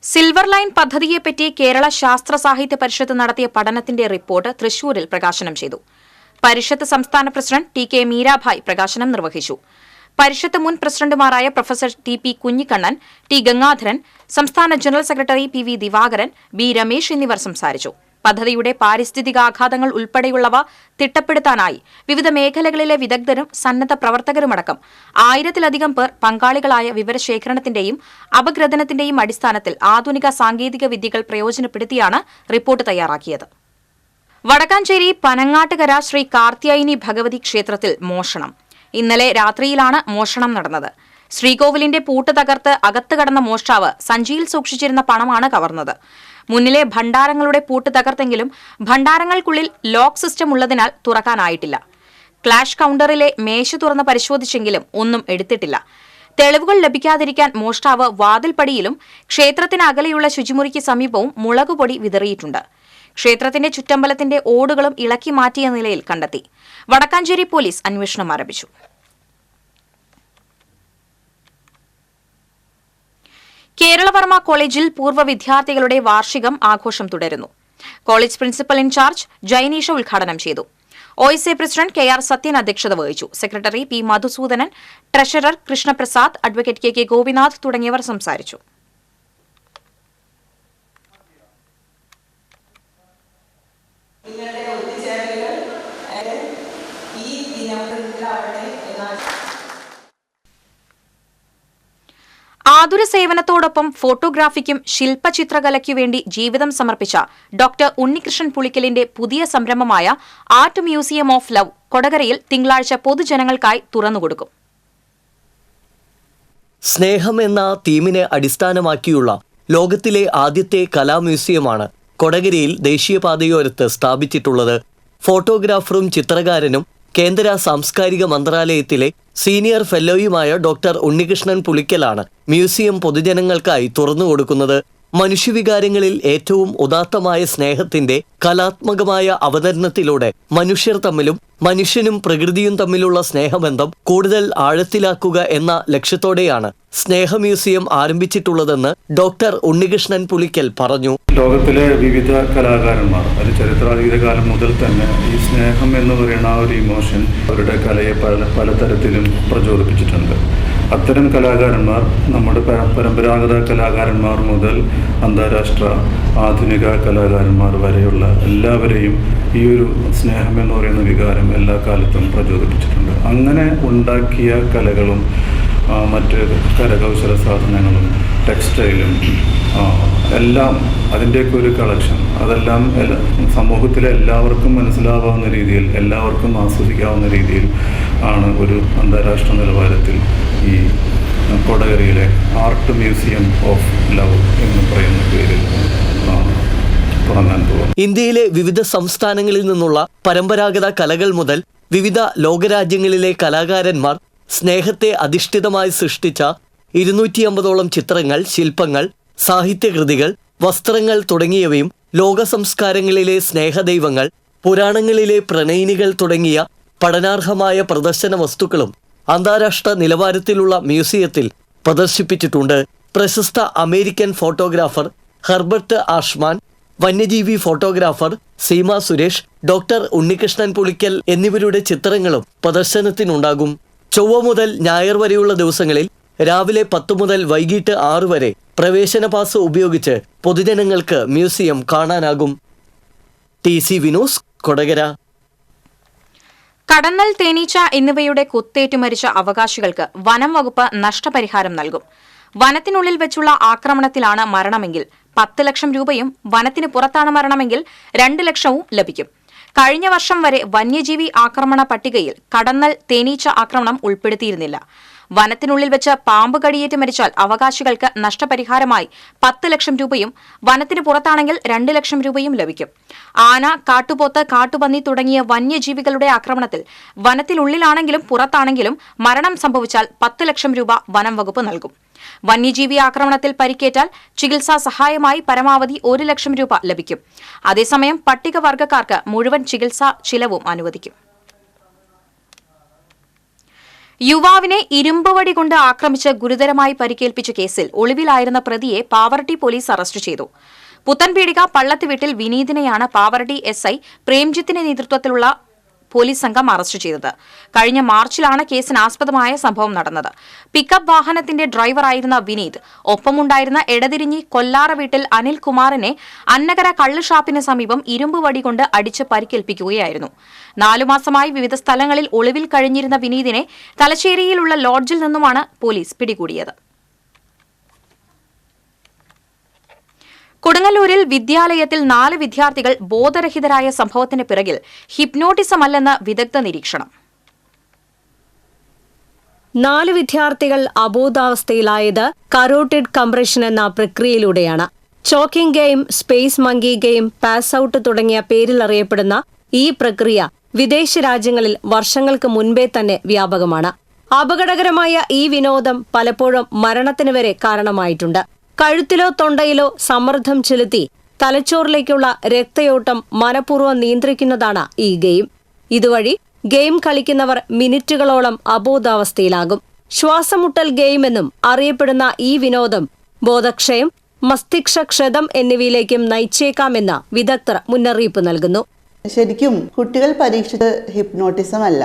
സിൽവർ ലൈൻ പദ്ധതിയെപ്പറ്റി കേരള ശാസ്ത്ര സാഹിത്യ പരിഷത്ത് നടത്തിയ പഠനത്തിന്റെ റിപ്പോർട്ട് തൃശൂരിൽ പ്രകാശനം ചെയ്തു. പരിഷത്ത് സംസ്ഥാന പ്രസിഡന്റ് ടി.കെ. മീരാഭായ് പ്രകാശനം നിർവഹിച്ചു. പരിഷത്ത് മുൻ പ്രസിഡന്റുമാരായ professor T P. Kunhikannan, T. Gangadharan, സംസ്ഥാന general secretary P V. Divakaran, B. Ramesh എന്നിവർ സംസാരിച്ചു. പദ്ധതിയുടെ പാരിസ്ഥിതികാഘാതങ്ങൾ ഉൾപ്പെടെയുള്ളവ തിട്ടപ്പെടുത്താനായി വിവിധ മേഖലകളിലെ വിദഗ്ധരും സന്നദ്ധ പ്രവർത്തകരുമടക്കം 1000-ലധികം പേർ പങ്കാളികളായ വിവരശേഖരണത്തിന്റെയും അപഗ്രഥനത്തിന്റെയും അടിസ്ഥാനത്തിൽ ആധുനിക സാങ്കേതിക വിദ്യകൾ പ്രയോജനപ്പെടുത്തിയാണ് റിപ്പോർട്ട് തയ്യാറാക്കിയത്. വടക്കാഞ്ചേരി പനങ്ങാട്ടുകര ശ്രീ കാർത്യായനി ഭഗവതി ക്ഷേത്രത്തിൽ മോഷണം. ഇന്നലെ രാത്രിയിലാണ് മോഷണം നടന്നത്. ശ്രീകോവിലിന്റെ പൂട്ട് തകർത്ത് അകത്ത് കടന്ന മോഷ്ടാവ് സഞ്ചിയിൽ സൂക്ഷിച്ചിരുന്ന പണമാണ് കവർന്നത്. മുന്നിലെ ഭണ്ഡാരങ്ങളുടെ പൂട്ട് തകർത്തെങ്കിലും ഭണ്ഡാരങ്ങൾക്കുള്ളിൽ ലോക്ക് സിസ്റ്റം ഉള്ളതിനാൽ തുറക്കാനായിട്ടില്ല. ക്ലാഷ് കൌണ്ടറിലെ മേശ തുറന്ന് പരിശോധിച്ചെങ്കിലും ഒന്നും എടുത്തിട്ടില്ല. തെളിവുകൾ ലഭിക്കാതിരിക്കാൻ മോഷ്ടാവ് വാതിൽപ്പടിയിലും ക്ഷേത്രത്തിന് അകലെയുള്ള ശുചിമുറിക്ക് സമീപവും മുളകുപൊടി വിതറിയിട്ടുണ്ട്. ക്ഷേത്രത്തിന്റെ ചുറ്റമ്പലത്തിന്റെ ഓടുകളും ഇളക്കി മാറ്റിയ നിലയിൽ കണ്ടെത്തി. വടക്കാഞ്ചേരി പോലീസ് അന്വേഷണം ആരംഭിച്ചു. കേരളവർമ്മ കോളേജിൽ പൂർവ്വ വിദ്യാർത്ഥികളുടെ വാർഷികം ആഘോഷം തുടരുന്നു. കോളേജ് പ്രിൻസിപ്പൽ ഇൻചാർജ് ജൈനീഷ ഉദ്ഘാടനം ചെയ്തു. OSA പ്രസിഡന്റ് KR സത്യൻ അധ്യക്ഷത വഹിച്ചു. Secretary P. Madhusoodanan, treasurer Krishnaprasad, advocate KK Gopinath തുടങ്ങിയവർ സംസാരിച്ചു. ആതുര സേവനത്തോടൊപ്പം ഫോട്ടോഗ്രാഫിക്കും ശില്പചിത്രകലയ്ക്കു വേണ്ടി ജീവിതം സമർപ്പിച്ച ഡോക്ടർ ഉണ്ണികൃഷ്ണൻ പുളിക്കലിന്റെ പുതിയ സംരംഭമായ ആർട്ട് മ്യൂസിയം ഓഫ് ലവ് കൊടകരയിൽ തിങ്കളാഴ്ച പൊതുജനങ്ങൾക്കായി തുറന്നുകൊടുക്കും. സ്നേഹം എന്ന തീമിനെ അടിസ്ഥാനമാക്കിയുള്ള ലോകത്തിലെ ആദ്യത്തെ കലാമ്യൂസിയമാണ് കൊടകരയിൽ ദേശീയപാതയോരത്ത് സ്ഥാപിച്ചിട്ടുള്ളത്. ഫോട്ടോഗ്രാഫറും ചിത്രകാരനും കേന്ദ്ര സാംസ്കാരിക മന്ത്രാലയത്തിലെ സീനിയർ ഫെല്ലോയുമായ ഡോക്ടർ ഉണ്ണികൃഷ്ണൻ പുളിക്കലാണ് മ്യൂസിയം പൊതുജനങ്ങൾക്കായി തുറന്നുകൊടുക്കുന്നത്. മനുഷ്യവികാരങ്ങളിൽ ഏറ്റവും ഉദാത്തമായ സ്നേഹത്തിന്റെ കലാത്മകമായ അവതരണത്തിലൂടെ മനുഷ്യർ തമ്മിലും മനുഷ്യനും പ്രകൃതിയും തമ്മിലുള്ള സ്നേഹബന്ധം കൂടുതൽ ആഴത്തിലാക്കുക എന്ന ലക്ഷ്യത്തോടെയാണ് സ്നേഹ മ്യൂസിയം ആരംഭിച്ചിട്ടുള്ളതെന്ന് ഡോക്ടർ ഉണ്ണികൃഷ്ണൻ പുളിക്കൽ പറഞ്ഞു. ലോകത്തിലെ വിവിധ കലാകാരന്മാർ അത് ചരിത്രാതീത കാലം മുതൽ തന്നെ ഈ സ്നേഹം എന്ന് പറയുന്ന ആ ഒരു ഇമോഷൻ അവരുടെ കലയെ പലതരത്തിലും പ്രചോദിപ്പിച്ചിട്ടുണ്ട്. അത്തരം കലാകാരന്മാർ നമ്മുടെ പരമ്പരാഗത കലാകാരന്മാർ മുതൽ അന്താരാഷ്ട്ര ആധുനിക കലാകാരന്മാർ വരെയുള്ള എല്ലാവരെയും ഈ ഒരു സ്നേഹം എന്ന് പറയുന്ന വികാരം എല്ലാ കാലത്തും പ്രചോദിപ്പിച്ചിട്ടുണ്ട്. അങ്ങനെ ഉണ്ടാക്കിയ കലകളും മറ്റ് കരകൗശല സാധനങ്ങളും ടെക്സ്റ്റൈലും എല്ലാം അതിൻ്റെയൊക്കെ ഒരു കളക്ഷൻ അതെല്ലാം സമൂഹത്തിലെ എല്ലാവർക്കും മനസ്സിലാവാവുന്ന രീതിയിൽ എല്ലാവർക്കും ആസ്വദിക്കാവുന്ന രീതിയിൽ ആണ് ഒരു അന്താരാഷ്ട്ര നിലവാരത്തിൽ ഈ കൊടകരയിലെ ആർട്ട് മ്യൂസിയം ഓഫ് ലവ് എന്ന് പറയുന്ന പേരിൽ തുടങ്ങാൻ പോകും. ഇന്ത്യയിലെ വിവിധ സംസ്ഥാനങ്ങളിൽ നിന്നുള്ള പരമ്പരാഗത കലകൾ മുതൽ വിവിധ ലോകരാജ്യങ്ങളിലെ കലാകാരന്മാർ സ്നേഹത്തെ അധിഷ്ഠിതമായി സൃഷ്ടിച്ച 250ഓളം ചിത്രങ്ങൾ, ശില്പങ്ങൾ, സാഹിത്യകൃതികൾ, വസ്ത്രങ്ങൾ തുടങ്ങിയവയും ലോക സംസ്കാരങ്ങളിലെ സ്നേഹദൈവങ്ങൾ, പുരാണങ്ങളിലെ പ്രണയിനികൾ തുടങ്ങിയ പഠനാർഹമായ പ്രദർശന വസ്തുക്കളും അന്താരാഷ്ട്ര നിലവാരത്തിലുള്ള മ്യൂസിയത്തിൽ പ്രദർശിപ്പിച്ചിട്ടുണ്ട്. പ്രശസ്ത അമേരിക്കൻ ഫോട്ടോഗ്രാഫർ ഹെർബർട്ട് ആഷ്മാൻ, വന്യജീവി ഫോട്ടോഗ്രാഫർ സീമ സുരേഷ്, ഡോക്ടർ ഉണ്ണികൃഷ്ണൻ പുളിക്കൽ എന്നിവരുടെ ചിത്രങ്ങളും പ്രദർശനത്തിനുണ്ടാകും. ചൊവ്വ മുതൽ ഞായർ വരെയുള്ള ദിവസങ്ങളിൽ രാവിലെ 10 മുതൽ വൈകിട്ട് 6 വരെ പ്രവേശന പാസ് ഉപയോഗിച്ച് പൊതുജനങ്ങൾക്ക് മ്യൂസിയം കാണാനാകും. TC വിനോസ്, കൊടകര. കടന്നൽ, തേനീച്ച എന്നിവയുടെ കുത്തേറ്റു മരിച്ച അവകാശികൾക്ക് വനം വകുപ്പ് നഷ്ടപരിഹാരം നൽകും. വനത്തിനുള്ളിൽ വെച്ചുള്ള ആക്രമണത്തിലാണ് മരണമെങ്കിൽ 10 ലക്ഷം രൂപയും വനത്തിന് പുറത്താണ് മരണമെങ്കിൽ 2 ലക്ഷവും ലഭിക്കും. കഴിഞ്ഞ വർഷം വരെ വന്യജീവി ആക്രമണ പട്ടികയിൽ കടന്നൽ, തേനീച്ച ആക്രമണം ഉൾപ്പെടുത്തിയിരുന്നില്ല. വനത്തിനുള്ളിൽ വെച്ച് പാമ്പ് കടിയേറ്റ് മരിച്ചാൽ അവകാശികൾക്ക് നഷ്ടപരിഹാരമായി 10 ലക്ഷം രൂപയും വനത്തിന് പുറത്താണെങ്കിൽ 2 ലക്ഷം രൂപയും ലഭിക്കും. ആന, കാട്ടുപോത്ത്, കാട്ടുപന്നി തുടങ്ങിയ വന്യജീവികളുടെ ആക്രമണത്തിൽ വനത്തിനുള്ളിലാണെങ്കിലും പുറത്താണെങ്കിലും മരണം സംഭവിച്ചാൽ 10 ലക്ഷം രൂപ വനം വകുപ്പ് നൽകും. വന്യജീവി ആക്രമണത്തിൽ പരിക്കേറ്റാൽ ചികിത്സാ സഹായമായി പരമാവധി 1 ലക്ഷം രൂപ ലഭിക്കും. അതേസമയം പട്ടികവർഗക്കാർക്ക് മുഴുവൻ ചികിത്സാ ചിലവും അനുവദിക്കും. യുവാവിനെ ഇരുമ്പുവടി കൊണ്ട് ആക്രമിച്ച് ഗുരുതരമായി പരിക്കേൽപ്പിച്ച കേസിൽ ഒളിവിലായിരുന്ന പ്രതിയെ പാവറട്ടി പോലീസ് അറസ്റ്റ് ചെയ്തു. പുത്തൻപീടിക പള്ളത്തുവീട്ടിൽ വിനീതിനെയാണ് പാവറട്ടി SI പ്രേംജിത്തിന്റെ നേതൃത്വത്തിലുള്ള പോലീസ് സംഘം അറസ്റ്റ് ചെയ്തത്. കഴിഞ്ഞ മാർച്ചിലാണ് കേസിനാസ്പദമായ സംഭവം നടന്നത്. പിക്കപ്പ് വാഹനത്തിന്റെ ഡ്രൈവറായിരുന്ന വിനീത് ഒപ്പമുണ്ടായിരുന്ന എടതിരിഞ്ഞി കൊല്ലാറ വീട്ടിൽ അനിൽകുമാറിനെ അന്നകര കള്ളുഷാപ്പിന് സമീപം ഇരുമ്പ് വടി കൊണ്ട് അടിച്ച് പരിക്കേൽപ്പിക്കുകയായിരുന്നു. 4 മാസമായി വിവിധ സ്ഥലങ്ങളിൽ ഒളിവിൽ കഴിഞ്ഞിരുന്ന വിനീതിനെ തലശ്ശേരിയിലുള്ള ലോഡ്ജിൽ നിന്നുമാണ് പോലീസ് പിടികൂടിയത്. കൊടുങ്ങല്ലൂരിൽ വിദ്യാലയത്തിൽ 4 വിദ്യാർത്ഥികൾ ബോധരഹിതരായ സംഭവത്തിന് പിറകിൽ ഹിപ്നോട്ടിസമല്ലെന്ന് വിദഗ്ധ നിരീക്ഷണം. 4 വിദ്യാർത്ഥികൾ അബോധാവസ്ഥയിലായത് കരോട്ടിഡ് കംപ്രഷൻ എന്ന പ്രക്രിയയിലൂടെയാണ്. Choking game, space monkey game, pass out തുടങ്ങിയ പേരിൽ അറിയപ്പെടുന്ന ഈ പ്രക്രിയ വിദേശ രാജ്യങ്ങളിൽ വർഷങ്ങൾക്ക് മുൻപേ തന്നെ വ്യാപകമാണ്. അപകടകരമായ ഈ വിനോദം പലപ്പോഴും മരണത്തിന് വരെ കാരണമായിട്ടുണ്ട്. കഴുത്തിലോ തൊണ്ടയിലോ സമ്മർദ്ദം ചെലുത്തി തലച്ചോറിലേക്കുള്ള രക്തയോട്ടം മനഃപൂർവ്വം നിയന്ത്രിക്കുന്നതാണ് ഈ ഗെയിം. ഇതുവഴി ഗെയിം കളിക്കുന്നവർ മിനിറ്റുകളോളം അബോധാവസ്ഥയിലാകും. ശ്വാസമുട്ടൽ ഗെയിം എന്നും അറിയപ്പെടുന്ന ഈ വിനോദം ബോധക്ഷയം, മസ്തിഷ്കക്ഷതം എന്നിവയിലേക്കും നയിച്ചേക്കാമെന്ന് വിദഗ്ധർ മുന്നറിയിപ്പ് നൽകുന്നു. ശരിക്കും കുട്ടികൾ പരീക്ഷിച്ചത് ഹിപ്നോട്ടിസം അല്ല,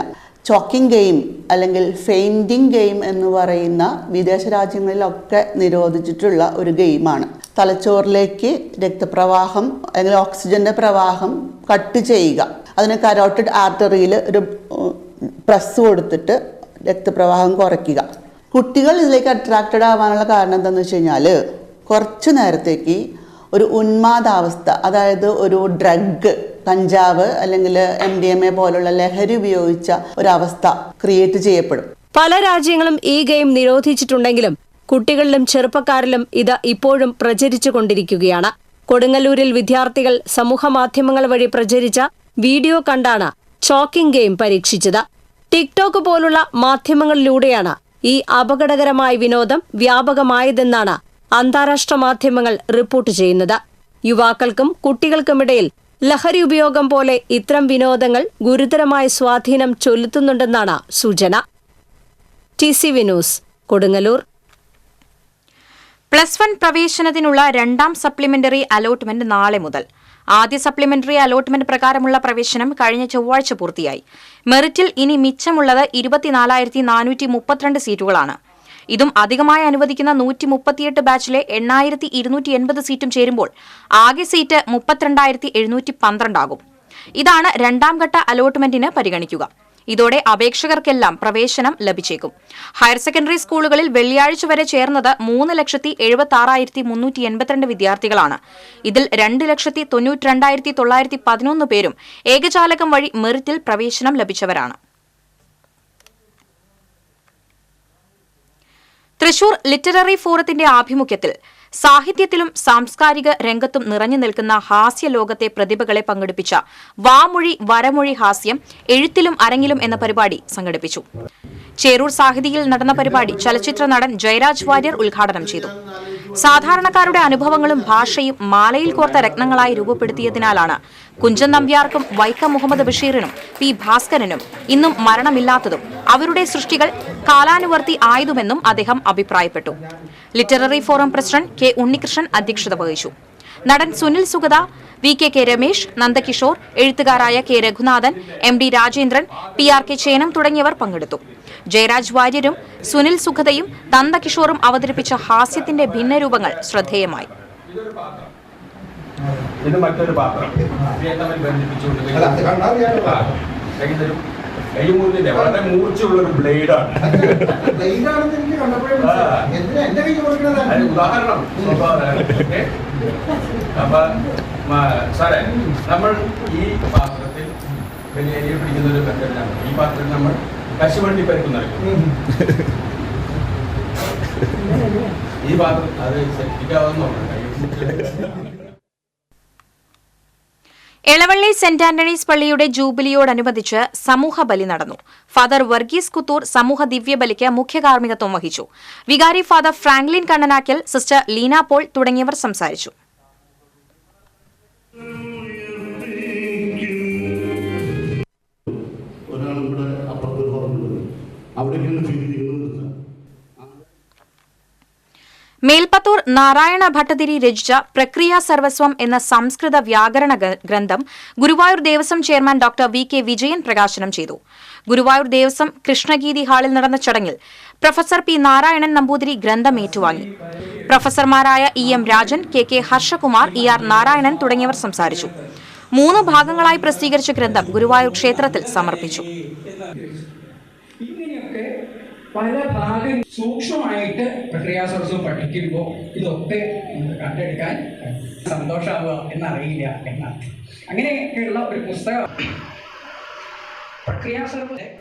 ചോക്കിംഗ് ഗെയിം അല്ലെങ്കിൽ ഫെയിൻറ്റിംഗ് ഗെയിം എന്ന് പറയുന്ന വിദേശ രാജ്യങ്ങളിലൊക്കെ നിരോധിച്ചിട്ടുള്ള ഒരു ഗെയിമാണ്. തലച്ചോറിലേക്ക് രക്തപ്രവാഹം അല്ലെങ്കിൽ ഓക്സിജന്റെ പ്രവാഹം കട്ട് ചെയ്യുക. അതിന് കരോട്ടിഡ് ആർട്ടറിയിൽ ഒരു പ്രസ് കൊടുത്തിട്ട് രക്തപ്രവാഹം കുറയ്ക്കുക. കുട്ടികൾ ഇതിലേക്ക് അട്രാക്റ്റഡ് ആവാനുള്ള കാരണം എന്താണെന്ന് വെച്ച് കഴിഞ്ഞാൽ കുറച്ചു നേരത്തേക്ക് ഒരു ഉന്മാദാവസ്ഥ, അതായത് ഒരു ഡ്രഗ്, കഞ്ചാവ് അല്ലെങ്കിൽ MDMA പോലുള്ള ലഹരി ഉപയോഗിച്ച ഒരവസ്ഥ ക്രിയേറ്റ് ചെയ്യപ്പെടും. പല രാജ്യങ്ങളും ഈ ഗെയിം നിരോധിച്ചിട്ടുണ്ടെങ്കിലും കുട്ടികളിലും ചെറുപ്പക്കാരിലും ഇത് ഇപ്പോഴും പ്രചരിച്ചുകൊണ്ടിരിക്കുകയാണ്. കൊടുങ്ങല്ലൂരിൽ വിദ്യാർത്ഥികൾ സമൂഹമാധ്യമങ്ങൾ വഴി പ്രചരിച്ച വീഡിയോ കണ്ടാണ് ചോക്കിംഗ് ഗെയിം പരീക്ഷിച്ചത്. ടിക്ടോക്ക് പോലുള്ള മാധ്യമങ്ങളിലൂടെയാണ് ഈ അപകടകരമായ വിനോദം വ്യാപകമായതെന്നാണ് അന്താരാഷ്ട്ര മാധ്യമങ്ങൾ റിപ്പോർട്ട് ചെയ്യുന്നത്. യുവാക്കൾക്കും കുട്ടികൾക്കുമിടയിൽ ലഹരി ഉപയോഗം പോലെ ഇത്തരം വിനോദങ്ങൾ ഗുരുതരമായ സ്വാധീനം ചെലുത്തുന്നുണ്ടെന്നാണ് സൂചന. TC Vinos, Kodungallur. +1 പ്രവേശനത്തിനുള്ള 2ാം supplementary allotment നാളെ മുതൽ. ആദ്യ സപ്ലിമെന്ററി അലോട്ട്മെന്റ് പ്രകാരമുള്ള പ്രവേശനം കഴിഞ്ഞ ചൊവ്വാഴ്ച പൂർത്തിയായി. മെറിറ്റിൽ ഇനി മിച്ചമുള്ളത് 24,432 സീറ്റുകളാണ്. ഇതും അധികമായി അനുവദിക്കുന്ന 138 ബാച്ചിലെ 8,280 സീറ്റും ചേരുമ്പോൾ ആകെ സീറ്റ് 32,712 ആകും. ഇതാണ് 2ാം ഘട്ട അലോട്ട്മെന്റിന് പരിഗണിക്കുക. ഇതോടെ അപേക്ഷകർക്കെല്ലാം പ്രവേശനം ലഭിച്ചേക്കും. ഹയർ സെക്കൻഡറി സ്കൂളുകളിൽ വെള്ളിയാഴ്ച വരെ ചേർന്നത് 3,76,382 വിദ്യാർത്ഥികളാണ്. ഇതിൽ 2,92,911 പേരും ഏകജാലകം വഴി മെറിറ്റിൽ പ്രവേശനം ലഭിച്ചവരാണ്. തൃശൂർ ലിറ്റററി ഫോറത്തിന്റെ ആഭിമുഖ്യത്തിൽ സാഹിത്യത്തിലും സാംസ്കാരിക രംഗത്തും നിറഞ്ഞു നിൽക്കുന്ന ഹാസ്യലോകത്തെ പ്രതിഭകളെ പങ്കെടുപ്പിച്ച വാമൊഴി വരമൊഴി ഹാസ്യം എഴുത്തിലും അരങ്ങിലും എന്ന പരിപാടി സംഘടിപ്പിച്ചു. ചേരൂർ സാഹിതിയിൽ നടന്ന പരിപാടി ചലച്ചിത്ര നടൻ ജയരാജ് വാര്യർ ഉദ്ഘാടനം ചെയ്തു. സാധാരണക്കാരുടെ അനുഭവങ്ങളും ഭാഷയും മാലയിൽ കോർത്ത രത്നങ്ങളായി രൂപപ്പെടുത്തിയതിനാലാണ് കുഞ്ചൻ നമ്പ്യാർക്കും വൈക്കം മുഹമ്മദ് ബഷീറിനും P. ഭാസ്കരനും ഇന്നും മരണമില്ലാത്തതും അവരുടെ സൃഷ്ടികൾ കാലാനുവർത്തി ആയതുമെന്നും അദ്ദേഹം അഭിപ്രായപ്പെട്ടു. Literary forum president K. Unnikrishnan അധ്യക്ഷത വഹിച്ചു. നടൻ Sunil Sugatha, VK Ramesh, Nandakishore, എഴുത്തുകാരായ K Raghunathan, MD Rajendran, PRK Chenam തുടങ്ങിയവർ പങ്കെടുത്തു. ജയരാജ് വാര്യരും സുനിൽ സുഗതയും നന്ദകിഷോറും അവതരിപ്പിച്ച ഹാസ്യത്തിന്റെ ഭിന്നരൂപങ്ങൾ ശ്രദ്ധേയമായി. വളരെ മൂർച്ചയുള്ളൊരു ബ്ലേഡാണ്. ഉദാഹരണം. അപ്പൊ സാറേ, നമ്മൾ ഈ പാത്രത്തിൽ ബിരിയാണി പിടിക്കുന്ന ഒരു മെത്തേഡാണ്. ഈ പാത്രത്തിൽ നമ്മൾ കശുവണ്ടി പരിപ്പ് നിറയ്ക്കും. ഈ പാത്രം അത് സെറ്റിക്കാവുന്ന എളവള്ളി സെന്റ് ആന്റണീസ് പള്ളിയുടെ ജൂബിലിയോടനുബന്ധിച്ച് സമൂഹ ബലി നടന്നു. ഫാദർ വർഗീസ് കുത്തൂർ സമൂഹ ദിവ്യബലിക്ക് മുഖ്യ കാർമ്മികത്വം വഹിച്ചു. വികാരി father Franklin Kannanakkal, sister Leena Paul തുടങ്ങിയവർ സംസാരിച്ചു. മേൽപ്പത്തൂർ നാരായണ ഭട്ടതിരി രചിച്ച പ്രക്രിയ സർവസ്വം എന്ന സംസ്കൃത വ്യാകരണ ഗ്രന്ഥം Guruvayur Devaswom chairman doctor VK Vijayan പ്രകാശനം ചെയ്തു. ഗുരുവായൂർ ദേവസ്വം കൃഷ്ണഗീതി ഹാളിൽ നടന്ന ചടങ്ങിൽ പ്രൊഫസർ P നാരായണൻ നമ്പൂതിരി ഗ്രന്ഥം ഏറ്റുവാങ്ങി. പ്രൊഫസർമാരായ EM Rajan, KK Harshakumar, ER Narayanan തുടങ്ങിയവർ സംസാരിച്ചു. 3 ഭാഗങ്ങളായി പ്രസിദ്ധീകരിച്ച ഗ്രന്ഥം ഗുരുവായൂർ ക്ഷേത്രത്തിൽ സമർപ്പിച്ചു. പല ഭാഗം സൂക്ഷ്മമായിട്ട് പ്രക്രിയാസർവസ്വം പഠിക്കുമ്പോൾ ഇതൊക്കെ കണ്ടെടുക്കാൻ സന്തോഷമാവുക എന്നറിയില്ല എന്നാണ്. അങ്ങനെയൊക്കെയുള്ള ഒരു പുസ്തകം പ്രക്രിയാസർവസ്വം.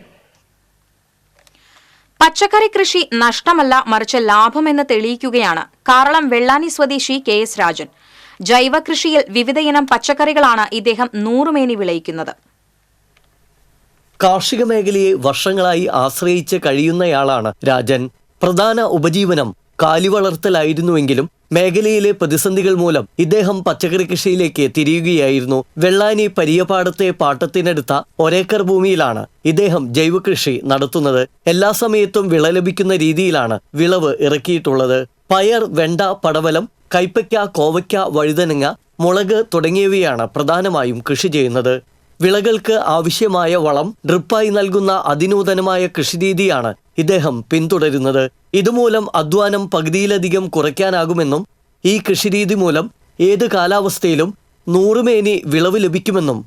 പച്ചക്കറി കൃഷി നഷ്ടമല്ല, മറിച്ച് ലാഭമെന്ന് തെളിയിക്കുകയാണ് കാറളം വെള്ളാനി സ്വദേശി KS രാജൻ. ജൈവ കൃഷിയിൽ വിവിധയിനം പച്ചക്കറികളാണ് ഇദ്ദേഹം 100 മേനി വിളയിക്കുന്നത്. കാർഷിക മേഖലയെ വർഷങ്ങളായി ആശ്രയിച്ച് കഴിയുന്നയാളാണ് രാജൻ. പ്രധാന ഉപജീവനം കാലിവളർത്തലായിരുന്നുവെങ്കിലും മേഖലയിലെ പ്രതിസന്ധികൾ മൂലം ഇദ്ദേഹം പച്ചക്കറി കൃഷിയിലേക്ക് തിരിയുകയായിരുന്നു. വെള്ളാനി പരിയപാടത്തെ പാട്ടത്തിനെടുത്ത 1 ഏക്കർ ഭൂമിയിലാണ് ഇദ്ദേഹം ജൈവകൃഷി നടത്തുന്നത്. എല്ലാ സമയത്തും വിള ലഭിക്കുന്ന രീതിയിലാണ് വിളവ് ഇറക്കിയിട്ടുള്ളത്. പയർ, വെണ്ട, പടവലം, കൈപ്പയ്ക്ക, കോവയ്ക്ക, വഴുതനങ്ങ, മുളക് തുടങ്ങിയവയാണ് പ്രധാനമായും കൃഷി ചെയ്യുന്നത്. വിളകൾക്ക് ആവശ്യമായ വളം ഡ്രിപ്പായി നൽകുന്ന അതിനൂതനമായ കൃഷിരീതിയാണ് ഇദ്ദേഹം പിന്തുടരുന്നത്. ഇതുമൂലം അധ്വാനം പകുതിയിലധികം കുറയ്ക്കാനാകുമെന്നും ഈ കൃഷിരീതി മൂലം ഏത് കാലാവസ്ഥയിലും 100 മേനി വിളവ് ലഭിക്കുമെന്നും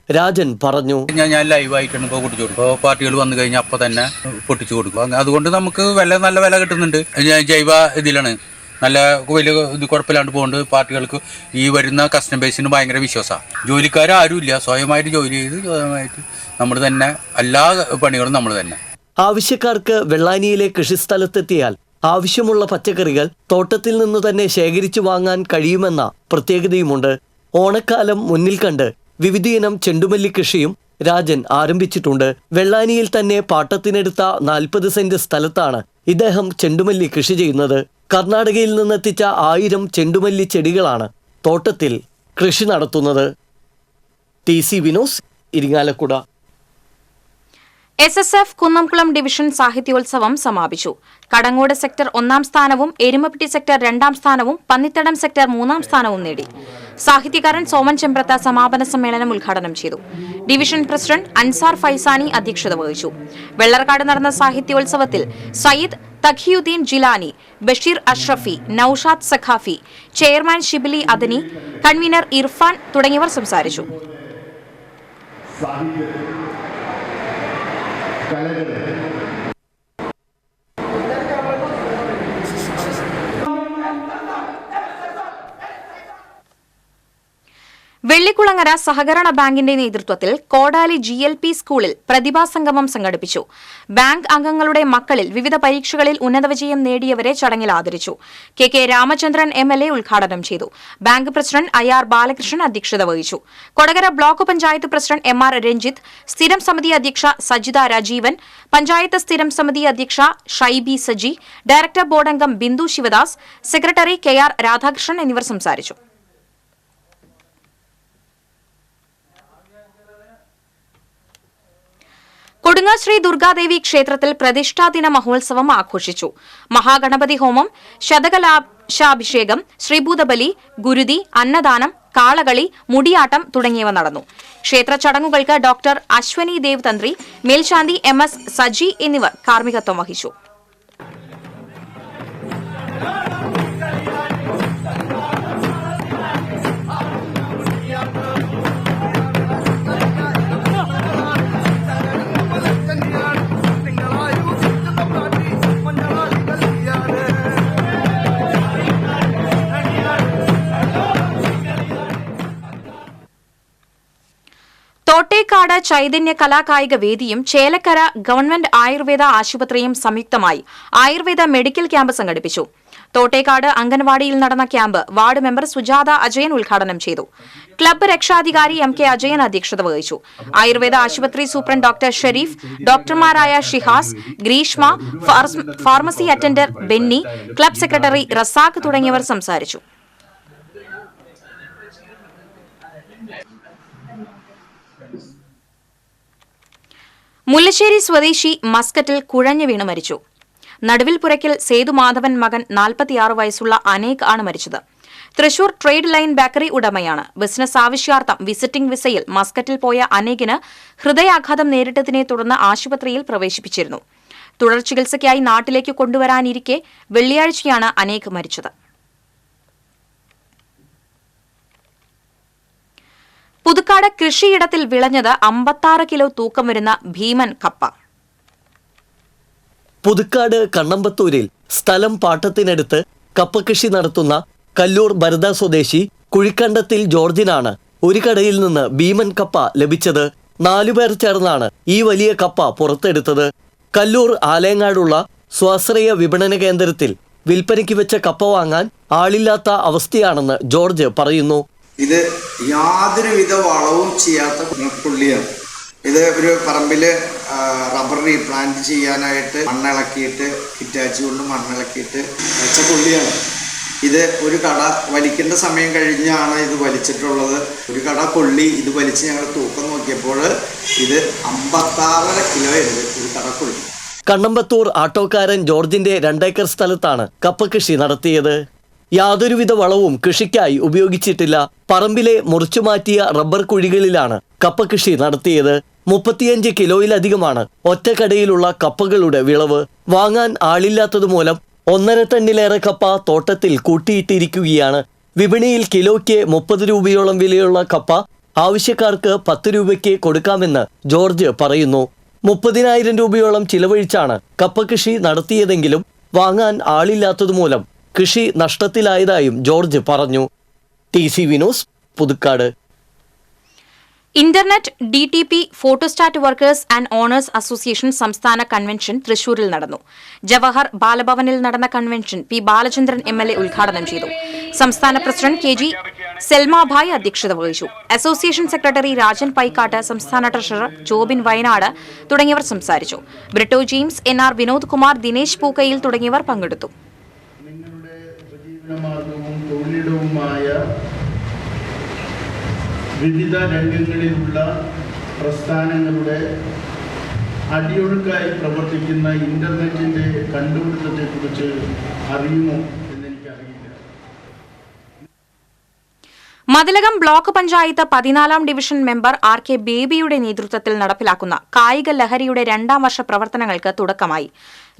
രാജൻ പറഞ്ഞു. ഞാൻ ലൈവായിട്ടാണ് ഇപ്പോൾ പൊട്ടിച്ചു കൊടുക്കും. ഇപ്പോൾ പാർട്ടികൾ വന്നു കഴിഞ്ഞാൽ അപ്പോൾ തന്നെ പൊട്ടിച്ചു കൊടുക്കും. അതുകൊണ്ട് നമുക്ക് നല്ല വില കിട്ടുന്നുണ്ട്. ജൈവ ഇതിലാണ് നല്ല വലിയ ഇത് കുഴപ്പമില്ലാണ്ട് പോകുന്നുണ്ട്. പാർട്ടികൾക്ക് ഈ വരുന്ന കസ്റ്റമർ ബേസിന് ഭയങ്കര വിശ്വാസമാണ്. ജോലിക്കാരും ഇല്ല, സ്വയമായിട്ട് ജോലി ചെയ്ത് സ്വയമായിട്ട് നമ്മൾ തന്നെ എല്ലാ പണികളും നമ്മൾ തന്നെ. ആവശ്യക്കാർക്ക് വെള്ളാനിയിലെ കൃഷിസ്ഥലത്തെത്തിയാൽ ആവശ്യമുള്ള പച്ചക്കറികൾ തോട്ടത്തിൽ നിന്നു തന്നെ ശേഖരിച്ചു വാങ്ങാൻ കഴിയുമെന്ന പ്രത്യേകതയുമുണ്ട്. ഓണക്കാലം മുന്നിൽ കണ്ട് വിവിധയിനം ചെണ്ടുമല്ലി കൃഷിയും രാജൻ ആരംഭിച്ചിട്ടുണ്ട്. വെള്ളാനിയിൽ തന്നെ പാട്ടത്തിനെടുത്ത 40 സെന്റ് സ്ഥലത്താണ് ഇദ്ദേഹം ചെണ്ടുമല്ലി കൃഷി ചെയ്യുന്നത്. കർണാടകയിൽ നിന്നെത്തിച്ച 1000 ചെണ്ടുമല്ലി ചെടികളാണ് തോട്ടത്തിൽ കൃഷി നടത്തുന്നത്. TC Vinos, Irinjalakuda. SSF Kunnamkulam division സാഹിത്യോത്സവം സമാപിച്ചു. കടങ്ങോട് സെക്ടർ 1-ാം സ്ഥാനവും എരുമപ്പെട്ടി സെക്ടർ 2-ാം സ്ഥാനവും പന്നിത്തടം സെക്ടർ 3-ാം സ്ഥാനവും നേടി. സാഹിത്യകാരൻ സോമൻ ചെമ്പ്രത്ത സമാപന സമ്മേളനം ഉദ്ഘാടനം ചെയ്തു. ഡിവിഷൻ പ്രസിഡന്റ് അൻസാർ ഫൈസാനി അധ്യക്ഷത വഹിച്ചു. വെള്ളർക്കാട് നടന്ന സാഹിത്യോത്സവത്തിൽ സയ്യിദ് തഖിയുദ്ദീൻ ജിലാനി, ബഷീർ അഷ്റഫി, നൌഷാദ് സഖാഫി, ചെയർമാൻ ഷിബിലി അദനി, കൺവീനർ ഇർഫാൻ തുടങ്ങിയവർ സംസാരിച്ചു. വെള്ളിക്കുളങ്ങര സഹകരണ ബാങ്കിന്റെ നേതൃത്വത്തിൽ കോടാലി GLP സ്കൂളിൽ പ്രതിഭാസംഗമം സംഘടിപ്പിച്ചു. ബാങ്ക് അംഗങ്ങളുടെ മക്കളിൽ വിവിധ പരീക്ഷകളിൽ ഉന്നത വിജയം നേടിയവരെ ചടങ്ങിൽ ആദരിച്ചു. KK രാമചന്ദ്രൻ MLA ഉദ്ഘാടനം ചെയ്തു. ബാങ്ക് പ്രസിഡന്റ് IR ബാലകൃഷ്ണൻ അധ്യക്ഷത വഹിച്ചു. Kodakara block panchayat president MR Ranjith, സ്ഥിരം സമിതി അധ്യക്ഷ സജിത രാജീവൻ, പഞ്ചായത്ത് സ്ഥിരം സമിതി അധ്യക്ഷ ഷൈബി സജി, ഡയറക്ടർ ബോർഡ് അംഗം ബിന്ദു ശിവദാസ്, സെക്രട്ടറി KR രാധാകൃഷ്ണൻ എന്നിവർ സംസാരിച്ചു. കൊടുങ്ങ ശ്രീ ദുർഗാദേവി ക്ഷേത്രത്തിൽ പ്രതിഷ്ഠാദിന മഹോത്സവം ആഘോഷിച്ചു. മഹാഗണപതി ഹോമം, ശതകലാ കലശാഭിഷേകം, ശ്രീഭൂതബലി, ഗുരുതി, അന്നദാനം, കാളകളി, മുടിയാട്ടം തുടങ്ങിയവ നടന്നു. ക്ഷേത്ര ചടങ്ങുകൾക്ക് ഡോക്ടർ അശ്വനി ദേവ് തന്ത്രി, മേൽശാന്തി MS സജി എന്നിവർ കാർമ്മികത്വം വഹിച്ചു. തോട്ടേക്കാട് ചൈതന്യ കലാകായിക വേദിയും ചേലക്കര ഗവൺമെന്റ് ആയുർവേദ ആശുപത്രിയും സംയുക്തമായി ആയുർവേദ മെഡിക്കൽ ക്യാമ്പ് സംഘടിപ്പിച്ചു. തോട്ടേക്കാട് അംഗൻവാടിയിൽ നടന്ന camp ward member Sujatha Ajayan ഉദ്ഘാടനം ചെയ്തു. ക്ലബ്ബ് രക്ഷാധികാരി MK അജയൻ അധ്യക്ഷത വഹിച്ചു. ആയുർവേദ ആശുപത്രി സൂപ്രണ്ട് ഡോക്ടർ ഷെരീഫ്, ഡോക്ടർമാരായ Shihas, Greeshma, pharmacy attender Benny, club secretary Razak തുടങ്ങിയവർ സംസാരിച്ചു. മുല്ലശ്ശേരി സ്വദേശി മസ്കറ്റിൽ കുഴഞ്ഞു വീണ് മരിച്ചു. നടുവിൽ പുരയ്ക്കൽ സേതുമാധവൻ മകൻ 46 വയസ്സുള്ള അനേക് ആണ് മരിച്ചത്. തൃശൂർ ട്രേഡ് ലൈൻ ബേക്കറി ഉടമയാണ്. ബിസിനസ് ആവശ്യാർത്ഥം വിസിറ്റിംഗ് വിസയിൽ മസ്കറ്റിൽ പോയ അനേകിന് ഹൃദയാഘാതം നേരിട്ടതിനെ തുടർന്ന് ആശുപത്രിയിൽ പ്രവേശിപ്പിച്ചിരുന്നു. തുടർ ചികിത്സയ്ക്കായി നാട്ടിലേക്ക് കൊണ്ടുവരാനിരിക്കെ വെള്ളിയാഴ്ചയാണ് അനേക് മരിച്ചത്. പുതുക്കാട് കൃഷിയിടത്തിൽ വിളഞ്ഞത് 56 കിലോ തൂക്കം വരുന്ന ഭീമൻ കപ്പ. പുതുക്കാട് കണ്ണമ്പത്തൂരിൽ സ്ഥലം പാട്ടത്തിനടുത്ത് കപ്പ കൃഷി നടത്തുന്ന കല്ലൂർ ഭരത സ്വദേശി കുഴിക്കണ്ടത്തിൽ ജോർജിനാണ് ഒരു കടയിൽ നിന്ന് ഭീമൻ കപ്പ ലഭിച്ചത്. 4 പേർ ചേർന്നാണ് ഈ വലിയ കപ്പ പുറത്തെടുത്തത്. കല്ലൂർ ആലയങ്ങാടുള്ള സ്വാശ്രയ വിപണന കേന്ദ്രത്തിൽ വിൽപ്പനയ്ക്ക് വെച്ച കപ്പ വാങ്ങാൻ ആളില്ലാത്ത അവസ്ഥയാണെന്ന് ജോർജ് പറയുന്നു. ഇത് യാതൊരുവിധ വളവും ചെയ്യാത്ത പുള്ളിയാണ്. ഇത് ഒരു പറമ്പിൽ റബ്ബർ റീപ്ലാന്റ് ചെയ്യാനായിട്ട് മണ്ണിളക്കിയിട്ട് ഹിറ്റാച്ചി കൊണ്ട് മണ്ണിളക്കിയിട്ട് വെച്ച പുള്ളിയാണ്. ഇത് ഒരു കട വലിക്കേണ്ട സമയം കഴിഞ്ഞാണ് ഇത് വലിച്ചിട്ടുള്ളത്. ഒരു കട കൊള്ളി ഇത് വലിച്ച് ഞങ്ങൾ തൂക്കം നോക്കിയപ്പോൾ ഇത് 56 കിലോ ഉണ്ട് ഒരു കട കൊള്ളി. കണ്ണമ്പത്തൂർ ആട്ടോക്കാരൻ ജോർജിന്റെ 2 ഏക്കർ സ്ഥലത്താണ് കപ്പ കൃഷി നടത്തിയത്. യാതൊരുവിധ വളവും കൃഷിക്കായി ഉപയോഗിച്ചിട്ടില്ല. പറമ്പിലെ മുറിച്ചുമാറ്റിയ റബ്ബർ കുഴികളിലാണ് കപ്പ കൃഷി നടത്തിയത്. 35 കിലോയിലധികമാണ് ഒറ്റക്കടയിലുള്ള കപ്പകളുടെ വിളവ്. വാങ്ങാൻ ആളില്ലാത്തതുമൂലം 1.5 ടണ്ണിലേറെ കപ്പ തോട്ടത്തിൽ കൂട്ടിയിട്ടിരിക്കുകയാണ്. വിപണിയിൽ കിലോയ്ക്ക് 30 രൂപയോളം വിലയുള്ള കപ്പ ആവശ്യക്കാർക്ക് 10 രൂപയ്ക്ക് കൊടുക്കാമെന്ന് ജോർജ് പറയുന്നു. 30,000 രൂപയോളം ചിലവഴിച്ചാണ് കപ്പ കൃഷി നടത്തിയതെങ്കിലും വാങ്ങാൻ ആളില്ലാത്തതുമൂലം കൃഷി നഷ്ടത്തിലായതായും ജോർജ് പറഞ്ഞു. TCV News, Puthukkad. Internet DTP photostat workers and owners association സംസ്ഥാന കൺവെൻഷൻ തൃശൂരിൽ നടന്നു. ജവഹർ ബാലഭവനിൽ നടന്ന കൺവെൻഷൻ P. ബാലചന്ദ്രൻ MLA ഉദ്ഘാടനം ചെയ്തു. സംസ്ഥാന പ്രസിഡന്റ് KG സെൽമാഭായ് അധ്യക്ഷത വഹിച്ചു. അസോസിയേഷൻ സെക്രട്ടറി രാജൻ പൈക്കാട്ട്, സംസ്ഥാന ട്രഷറർ ജോബിൻ വയനാട് തുടങ്ങിയവർ സംസാരിച്ചു. ബ്രിട്ടോ ജെയിംസ്, NR വിനോദ് കുമാർ, ദിനേശ് പൂക്കയിൽ തുടങ്ങിയവർ പങ്കെടുത്തു. മാർഗവും തൊഴിലിടവുമായ വിവിധ രംഗങ്ങളിലുള്ള പ്രസ്ഥാനങ്ങളുടെ അടിയൊഴുക്കായി പ്രവർത്തിക്കുന്ന ഇന്റർനെറ്റിന്റെ കണ്ടുപിടുത്തത്തെക്കുറിച്ച് അറിയുമോ എന്നെനിക്കറിയില്ല. മതിലകം ബ്ലോക്ക് പഞ്ചായത്ത് 14ാം ഡിവിഷൻ മെമ്പർ RK ബേബിയുടെ നേതൃത്വത്തിൽ നടപ്പിലാക്കുന്ന കായിക ലഹരിയുടെ 2ാം വർഷ പ്രവർത്തനങ്ങൾക്ക് തുടക്കമായി.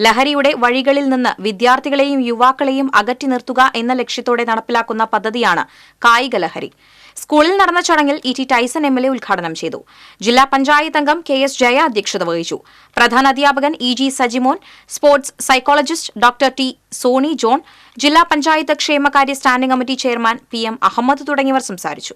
ലഹരിയുടെ വഴികളിൽ നിന്ന് വിദ്യാർത്ഥികളെയും യുവാക്കളെയും അകറ്റി നിർത്തുക എന്ന ലക്ഷ്യത്തോടെ നടപ്പിലാക്കുന്ന പദ്ധതിയാണ് കായിക ലഹരി. സ്കൂളിൽ നടന്ന ചടങ്ങിൽ ET ടൈസൺ MLA ഉദ്ഘാടനം ചെയ്തു. ജില്ലാ പഞ്ചായത്ത് അംഗം KS ജയ അധ്യക്ഷത വഹിച്ചു. പ്രധാനാധ്യാപകൻ EG Sajimon, sports psychologist doctor T. Soni John, ജില്ലാ പഞ്ചായത്ത് ക്ഷേമകാര്യ standing committee chairman PM Ahammed തുടങ്ങിയവർ സംസാരിച്ചു.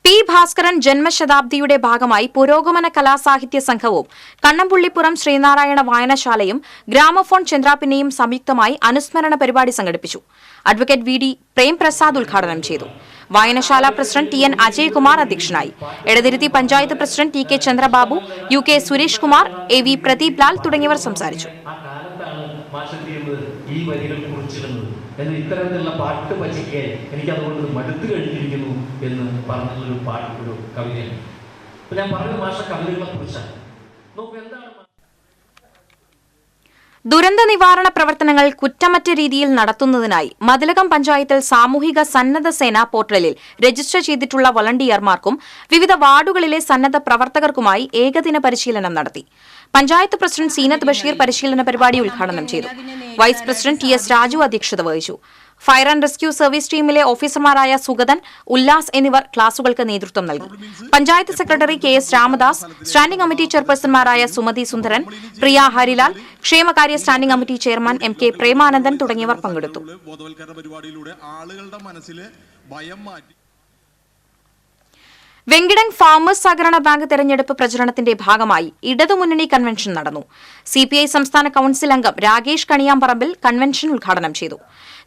P. ഭാസ്കരൻ ജന്മശതാബ്ദിയുടെ ഭാഗമായി പുരോഗമന കലാസാഹിത്യ സംഘവും കണ്ണമ്പുള്ളിപ്പുറം ശ്രീനാരായണ വായനശാലയും ഗ്രാമഫോൺ ചന്ദ്രാപിന്നെയും സംയുക്തമായി അനുസ്മരണ പരിപാടി സംഘടിപ്പിച്ചു. അഡ്വക്കേറ്റ് VD പ്രേംപ്രസാദ് ഉദ്ഘാടനം ചെയ്തു. വായനശാല പ്രസിഡന്റ് TN അജയ്കുമാർ അധ്യക്ഷനായി. Edathiruthy panchayat president TK Chandrababu, UK Suresh Kumar, AV Pradeep Lal തുടങ്ങിയവർ സംസാരിച്ചു. എന്ന് ഇത്തരത്തിലുള്ള പാട്ട് പച്ചയ്ക്ക് എനിക്കതുകൊണ്ട് മടുത്തു കഴിഞ്ഞിരിക്കുന്നു എന്ന് പറഞ്ഞുള്ളൊരു ഒരു കവിതയാണ്. അപ്പം ഞാൻ പറഞ്ഞ ഭാഷ കവിതകളെ കുറിച്ചാണ്. ദുരന്ത നിവാരണ പ്രവർത്തനങ്ങൾ കുറ്റമറ്റ രീതിയിൽ നടത്തുന്നതിനായി മതിലകം പഞ്ചായത്തിൽ സാമൂഹിക സന്നദ്ധ സേന പോർട്ടലിൽ രജിസ്റ്റർ ചെയ്തിട്ടുള്ള വളണ്ടിയർമാർക്കും വിവിധ വാർഡുകളിലെ സന്നദ്ധ പ്രവർത്തകർക്കുമായി ഏകദിന പരിശീലനം നടത്തി. പഞ്ചായത്ത് പ്രസിഡന്റ് സീനത്ത് ബഷീർ പരിശീലന പരിപാടി ഉദ്ഘാടനം ചെയ്തു. Vice president T S Raju അധ്യക്ഷത വഹിച്ചു. ഫയർ ആൻഡ് റെസ്ക്യൂ സർവീസ് ടീമിലെ ഓഫീസർമാരായ സുഗതൻ, ഉല്ലാസ് എന്നിവർ ക്ലാസുകൾക്ക് നേതൃത്വം നൽകി. Panchayat secretary K S Ramadas, standing committee ചെയർപേഴ്സൺമാരായ സുമതി സുന്ദരൻ, പ്രിയ ഹരിലാൽ, ക്ഷേമകാര്യ standing committee chairman M K Premanandan തുടങ്ങിയവർ പങ്കെടുത്തു. വെങ്കിടൻ ഫാമേഴ്സ് സഹകരണ ബാങ്ക് തെരഞ്ഞെടുപ്പ് പ്രചരണത്തിന്റെ ഭാഗമായി ഇടതുമുന്നണി കൺവെൻഷൻ നടന്നു. സിപിഐ സംസ്ഥാന കൌൺസിൽ അംഗം രാകേഷ് കണിയാമ്പറമ്പിൽ കൺവെൻഷൻ ഉദ്ഘാടനം ചെയ്തു.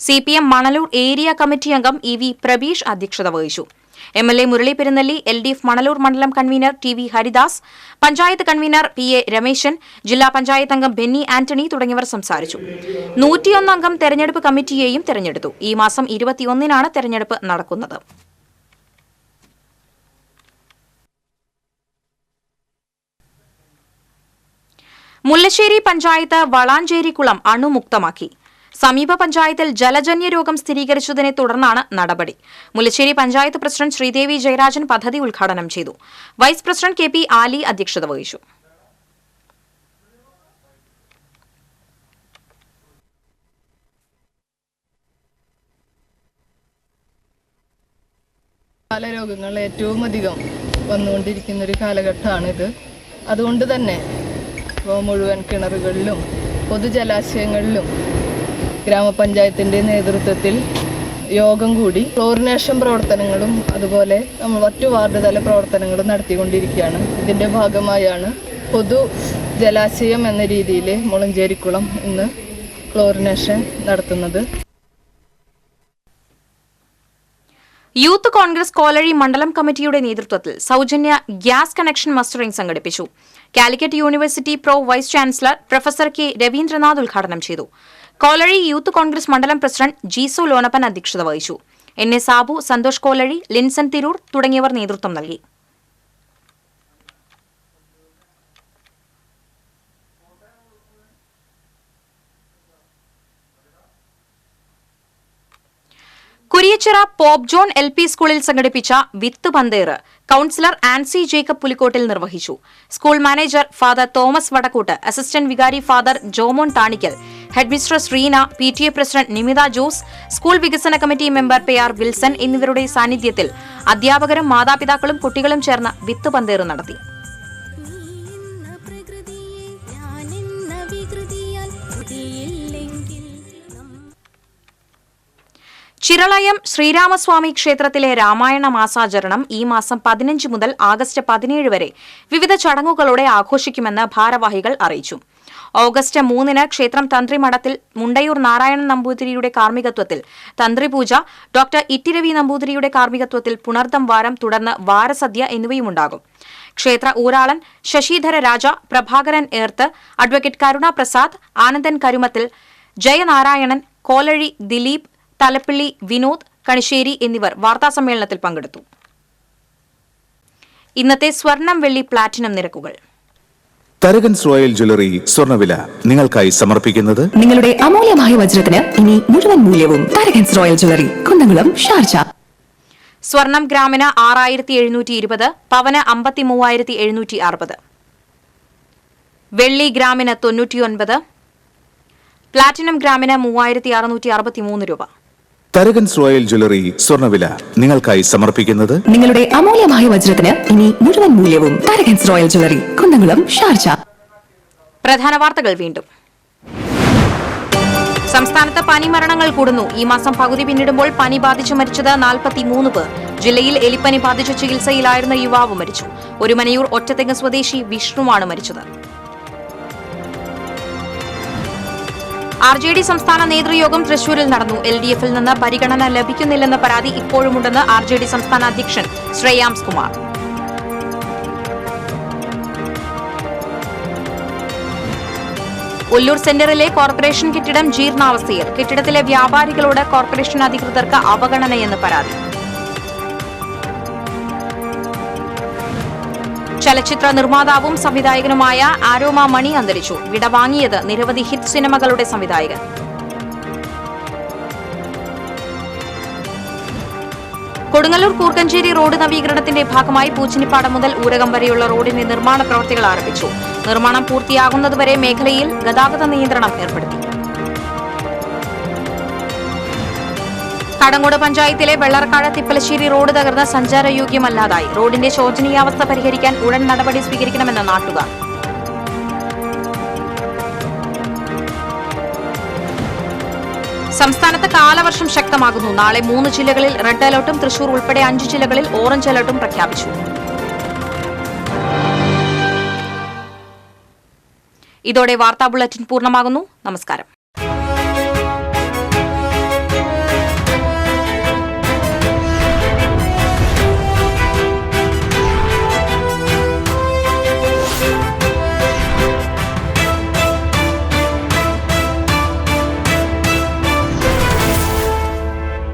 സിപിഎം മണലൂർ ഏരിയ കമ്മിറ്റി അംഗം ഇ വി പ്രബീഷ് അധ്യക്ഷത വഹിച്ചു. എംഎൽഎ മുരളി പെരുന്നെല്ലി, എൽഡിഎഫ് മണലൂർ മണ്ഡലം convener T V Haridas, panchayat convener P A Rameshan, ജില്ലാ പഞ്ചായത്ത് അംഗം ബെന്നി ആന്റണി തുടങ്ങിയവർ സംസാരിച്ചു. 101 അംഗം തെരഞ്ഞെടുപ്പ് കമ്മിറ്റിയെയും തെരഞ്ഞെടുത്തു. ഈ മാസം 21-നാണ് തെരഞ്ഞെടുപ്പ് നടക്കുന്നത്. മുല്ലശ്ശേരി പഞ്ചായത്ത് വളാഞ്ചേരിക്കുളം അണുമുക്തമാക്കി. സമീപ പഞ്ചായത്തിൽ ജലജന്യ രോഗം സ്ഥിരീകരിച്ചതിനെ തുടർന്നാണ് നടപടി. മുല്ലശ്ശേരി പഞ്ചായത്ത് പ്രസിഡന്റ് ശ്രീദേവി ജയരാജൻ പദ്ധതി ഉദ്ഘാടനം ചെയ്തു. വൈസ് പ്രസിഡന്റ് കെ പി ആലി അധ്യക്ഷത വഹിച്ചു. ബാലരോഗങ്ങൾ ഏറ്റവും അധികം വന്നുകൊണ്ടിരിക്കുന്ന ഒരു കാലഘട്ടമാണിത്. അതുകൊണ്ട് തന്നെ മുഴുവൻ കിണറുകളിലും പൊതുജലാശയങ്ങളിലും ഗ്രാമപഞ്ചായത്തിൻ്റെ നേതൃത്വത്തിൽ യോഗം കൂടി ക്ലോറിനേഷൻ പ്രവർത്തനങ്ങളും അതുപോലെ നമ്മൾ മറ്റു വാർഡ് തല പ്രവർത്തനങ്ങളും നടത്തിക്കൊണ്ടിരിക്കുകയാണ്. ഇതിൻ്റെ ഭാഗമായാണ് പൊതു ജലാശയം എന്ന രീതിയിൽ മുളഞ്ചേരിക്കുളം ഇന്ന് ക്ലോറിനേഷൻ നടത്തുന്നത്. യൂത്ത് കോൺഗ്രസ് കോലഴി മണ്ഡലം കമ്മിറ്റിയുടെ നേതൃത്വത്തിൽ സൌജന്യ ഗ്യാസ് കണക്ഷൻ മസ്റ്ററിംഗ് സംഘടിപ്പിച്ചു. Calicut university pro vice chancellor professor K Raveendranath ഉദ്ഘാടനം ചെയ്തു. കോലഴി യൂത്ത് കോൺഗ്രസ് മണ്ഡലം പ്രസിഡന്റ് ജീസു ലോനപ്പൻ അധ്യക്ഷത വഹിച്ചു. എൻ എ സാബു, സന്തോഷ് കോലഴി, ലിൻസൺ തിരൂർ തുടങ്ങിയവർ നേതൃത്വം നൽകി. Kuriachira pope John L P സ്കൂളിൽ സംഘടിപ്പിച്ച വിത്ത് പന്തേറ് കൌൺസിലർ ആൻസി ജേക്കബ് പുലിക്കോട്ടിൽ നിർവഹിച്ചു. School manager father Thomas Vadakkoot, assistant വികാരി father Jomon Thanikkal, headmistress Reena, PTA president Nimitha Jose, school വികസന committee member P R Wilson എന്നിവരുടെ സാന്നിധ്യത്തിൽ അധ്യാപകരും മാതാപിതാക്കളും കുട്ടികളും ചേർന്ന് വിത്ത് പന്തേറ് നടത്തി. ചിറളയം ശ്രീരാമസ്വാമി ക്ഷേത്രത്തിലെ രാമായണ മാസാചരണം ഈ മാസം 15 മുതൽ ആഗസ്റ്റ് 17 വരെ വിവിധ ചടങ്ങുകളോടെ ആഘോഷിക്കുമെന്ന് ഭാരവാഹികൾ അറിയിച്ചു. ഓഗസ്റ്റ് 3-ന് ക്ഷേത്രം തന്ത്രിമഠത്തിൽ മുണ്ടയൂർ നാരായണൻ നമ്പൂതിരിയുടെ കാർമ്മികത്വത്തിൽ തന്ത്രിപൂജ, ഡോക്ടർ ഇട്ടിരവി നമ്പൂതിരിയുടെ കാർമ്മികത്വത്തിൽ പുണർദം വാരം, തുടർന്ന് വാരസദ്യ എന്നിവയുമുണ്ടാകും. ക്ഷേത്ര ഊരാളൻ ശശിധര രാജ, പ്രഭാകരൻ ഏർത്ത്, അഡ്വക്കേറ്റ് കരുണ പ്രസാദ്, ആനന്ദൻ കരുമത്തിൽ, ജയനാരായണൻ, കോലഴി ദിലീപ്, തലപ്പിള്ളി വിനോദ്, കണിശ്ശേരി എന്നിവർ വാർത്താസമ്മേളനത്തിൽ പങ്കെടുത്തു. ഇന്നത്തെ സ്വർണം, വെള്ളി, പ്ലാറ്റിനം നിരക്കുകൾ. തരകൻസ് റോയൽ ജ്വല്ലറി സ്വർണ്ണവില നിങ്ങൾക്കായി സമർപ്പിക്കുന്നത് നിങ്ങളുടെ അമൂല്യമായ വജ്രത്തിന് ഇനി മുഴുവൻ മൂല്യവും Tharakans royal jewellery, Kunnamkulam, Sharjah. സ്വർണം ഗ്രാമിന് 6720, പവന് 53760, വെള്ളി ഗ്രാമിന് 99, പ്ലാറ്റിനം ഗ്രാമിന് 3663 രൂപ. തരകൻസ് റോയൽ ജ്വല്ലറി സ്വർണ്ണവില നിങ്ങൾക്കായി സമർപ്പിക്കുന്നത് നിങ്ങളുടെ അമൂല്യമായ വജ്രത്തിന് ഇനി മുഴുവൻ മൂല്യവും Tharakans royal jewellery, Kunnamkulam, Sharjah. പ്രധാന വാർത്തകൾ വീണ്ടും. സംസ്ഥാനത്ത് പനി മരണങ്ങൾ കൂടുന്നു. ഈ മാസം പകുതി പിന്നിടുമ്പോൾ പനി ബാധിച്ചു മരിച്ചത് 43 പേർ. ജില്ലയിൽ എലിപ്പനി ബാധിച്ച് ചികിത്സയിലായിരുന്ന യുവാവ് മരിച്ചു. ഒരുമനയൂർ ഒറ്റത്തെങ്ങ് സ്വദേശി വിഷ്ണുവാണ് മരിച്ചത്. RJD സംസ്ഥാന നേതൃയോഗം തൃശൂരിൽ നടന്നു. LDF-ൽ നിന്ന് പരിഗണന ലഭിക്കുന്നില്ലെന്ന പരാതി ഇപ്പോഴുമുണ്ടെന്ന് RJD സംസ്ഥാന അധ്യക്ഷൻ ശ്രേയാംസ് കുമാർ. ഒല്ലൂർ സെന്ററിലെ കോർപ്പറേഷൻ കെട്ടിടം ജീർണാവസ്ഥയിൽ. കെട്ടിടത്തിലെ വ്യാപാരികളോട് കോർപ്പറേഷൻ അധികൃതർക്ക് അവഗണനയെന്ന് പരാതി. ചലച്ചിത്ര നിർമ്മാതാവും സംവിധായകനുമായ ആരോമ മണി അന്തരിച്ചു. വിടവാങ്ങിയത് നിരവധി ഹിറ്റ് സിനിമകളുടെ സംവിധായകൻ. കൊടുങ്ങല്ലൂർ കൂർക്കഞ്ചേരി റോഡ് നവീകരണത്തിന്റെ ഭാഗമായി പൂച്ചിനിപ്പാടം മുതൽ ഊരകം വരെയുള്ള റോഡിന്റെ നിർമ്മാണ പ്രവൃത്തികൾ ആരംഭിച്ചു. നിർമ്മാണം പൂർത്തിയാകുന്നതുവരെ മേഖലയിൽ ഗതാഗത നിയന്ത്രണം ഏർപ്പെടുത്തി. കടങ്ങോട് പഞ്ചായത്തിലെ വെള്ളർക്കാട് തിപ്പലശ്ശേരി റോഡ് തകർന്ന് സഞ്ചാരയോഗ്യമല്ലാതായി. റോഡിന്റെ ശോചനീയാവസ്ഥ പരിഹരിക്കാൻ ഉടൻ നടപടി സ്വീകരിക്കണമെന്ന് നാട്ടുകാർ. സംസ്ഥാനത്ത് കാലവർഷം ശക്തമാകുന്നു. നാളെ 3 ജില്ലകളിൽ റെഡ് അലർട്ടും തൃശൂർ ഉൾപ്പെടെ 5 ജില്ലകളിൽ ഓറഞ്ച് അലർട്ടും പ്രഖ്യാപിച്ചു. ഇതോടെ വാർത്താ ബുള്ളറ്റിൻ പൂർണ്ണമാകുന്നു. നമസ്കാരം.